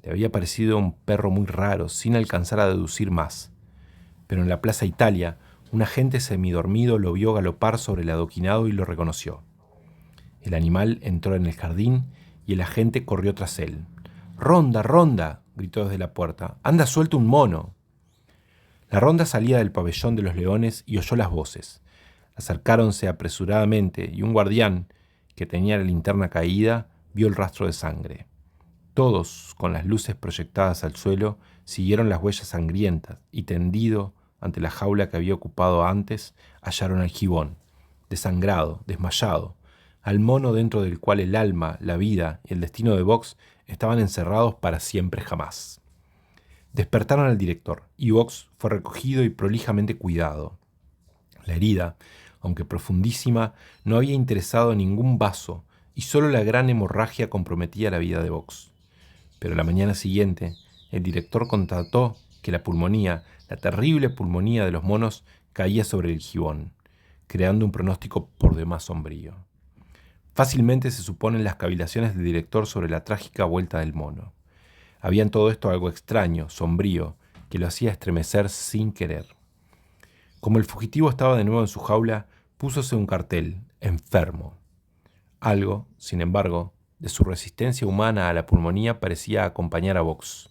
Le había parecido un perro muy raro, sin alcanzar a deducir más. Pero en la Plaza Italia, un agente semidormido lo vio galopar sobre el adoquinado y lo reconoció. El animal entró en el jardín y el agente corrió tras él. «¡Ronda, ronda!», gritó desde la puerta. «¡Anda suelto un mono!». La ronda salía del pabellón de los leones y oyó las voces. Acercáronse apresuradamente y un guardián, que tenía la linterna caída, vio el rastro de sangre. Todos, con las luces proyectadas al suelo, siguieron las huellas sangrientas y tendido ante la jaula que había ocupado antes, hallaron al gibón, desangrado, desmayado, al mono dentro del cual el alma, la vida y el destino de Box estaban encerrados para siempre jamás. Despertaron al director y Box fue recogido y prolijamente cuidado. La herida, aunque profundísima, no había interesado ningún vaso y solo la gran hemorragia comprometía la vida de Box. Pero la mañana siguiente, el director constató que la pulmonía, la terrible pulmonía de los monos, caía sobre el gibón, creando un pronóstico por demás sombrío. Fácilmente se suponen las cavilaciones del director sobre la trágica vuelta del mono. Había en todo esto algo extraño, sombrío, que lo hacía estremecer sin querer. Como el fugitivo estaba de nuevo en su jaula, púsose un cartel, enfermo. Algo, sin embargo, de su resistencia humana a la pulmonía parecía acompañar a Box.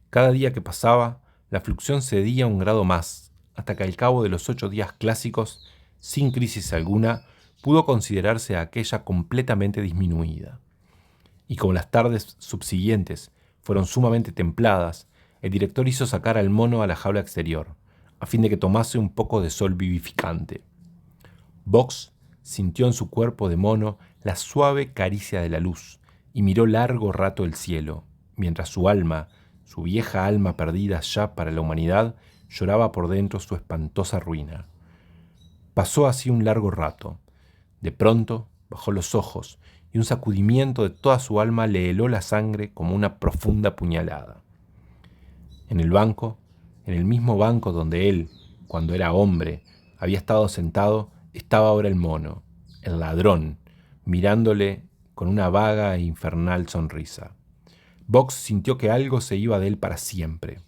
Cada día que pasaba, la fluxión cedía un grado más, hasta que al cabo de los 8 días clásicos, sin crisis alguna, pudo considerarse a aquella completamente disminuida. Y como las tardes subsiguientes fueron sumamente templadas, el director hizo sacar al mono a la jaula exterior, a fin de que tomase un poco de sol vivificante. Box sintió en su cuerpo de mono la suave caricia de la luz y miró largo rato el cielo, mientras su alma, Su vieja alma perdida ya para la humanidad lloraba por dentro su espantosa ruina. Pasó así un largo rato. De pronto bajó los ojos y un sacudimiento de toda su alma le heló la sangre como una profunda puñalada. En el mismo banco donde él, cuando era hombre, había estado sentado, estaba ahora el mono, el ladrón, mirándole con una vaga e infernal sonrisa. Box sintió que algo se iba de él para siempre,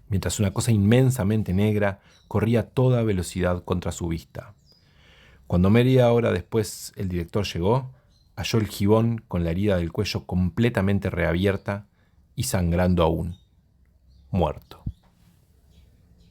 mientras una cosa inmensamente negra corría a toda velocidad contra su vista. Cuando media hora después el director llegó, halló el gibón con la herida del cuello completamente reabierta y sangrando aún, muerto.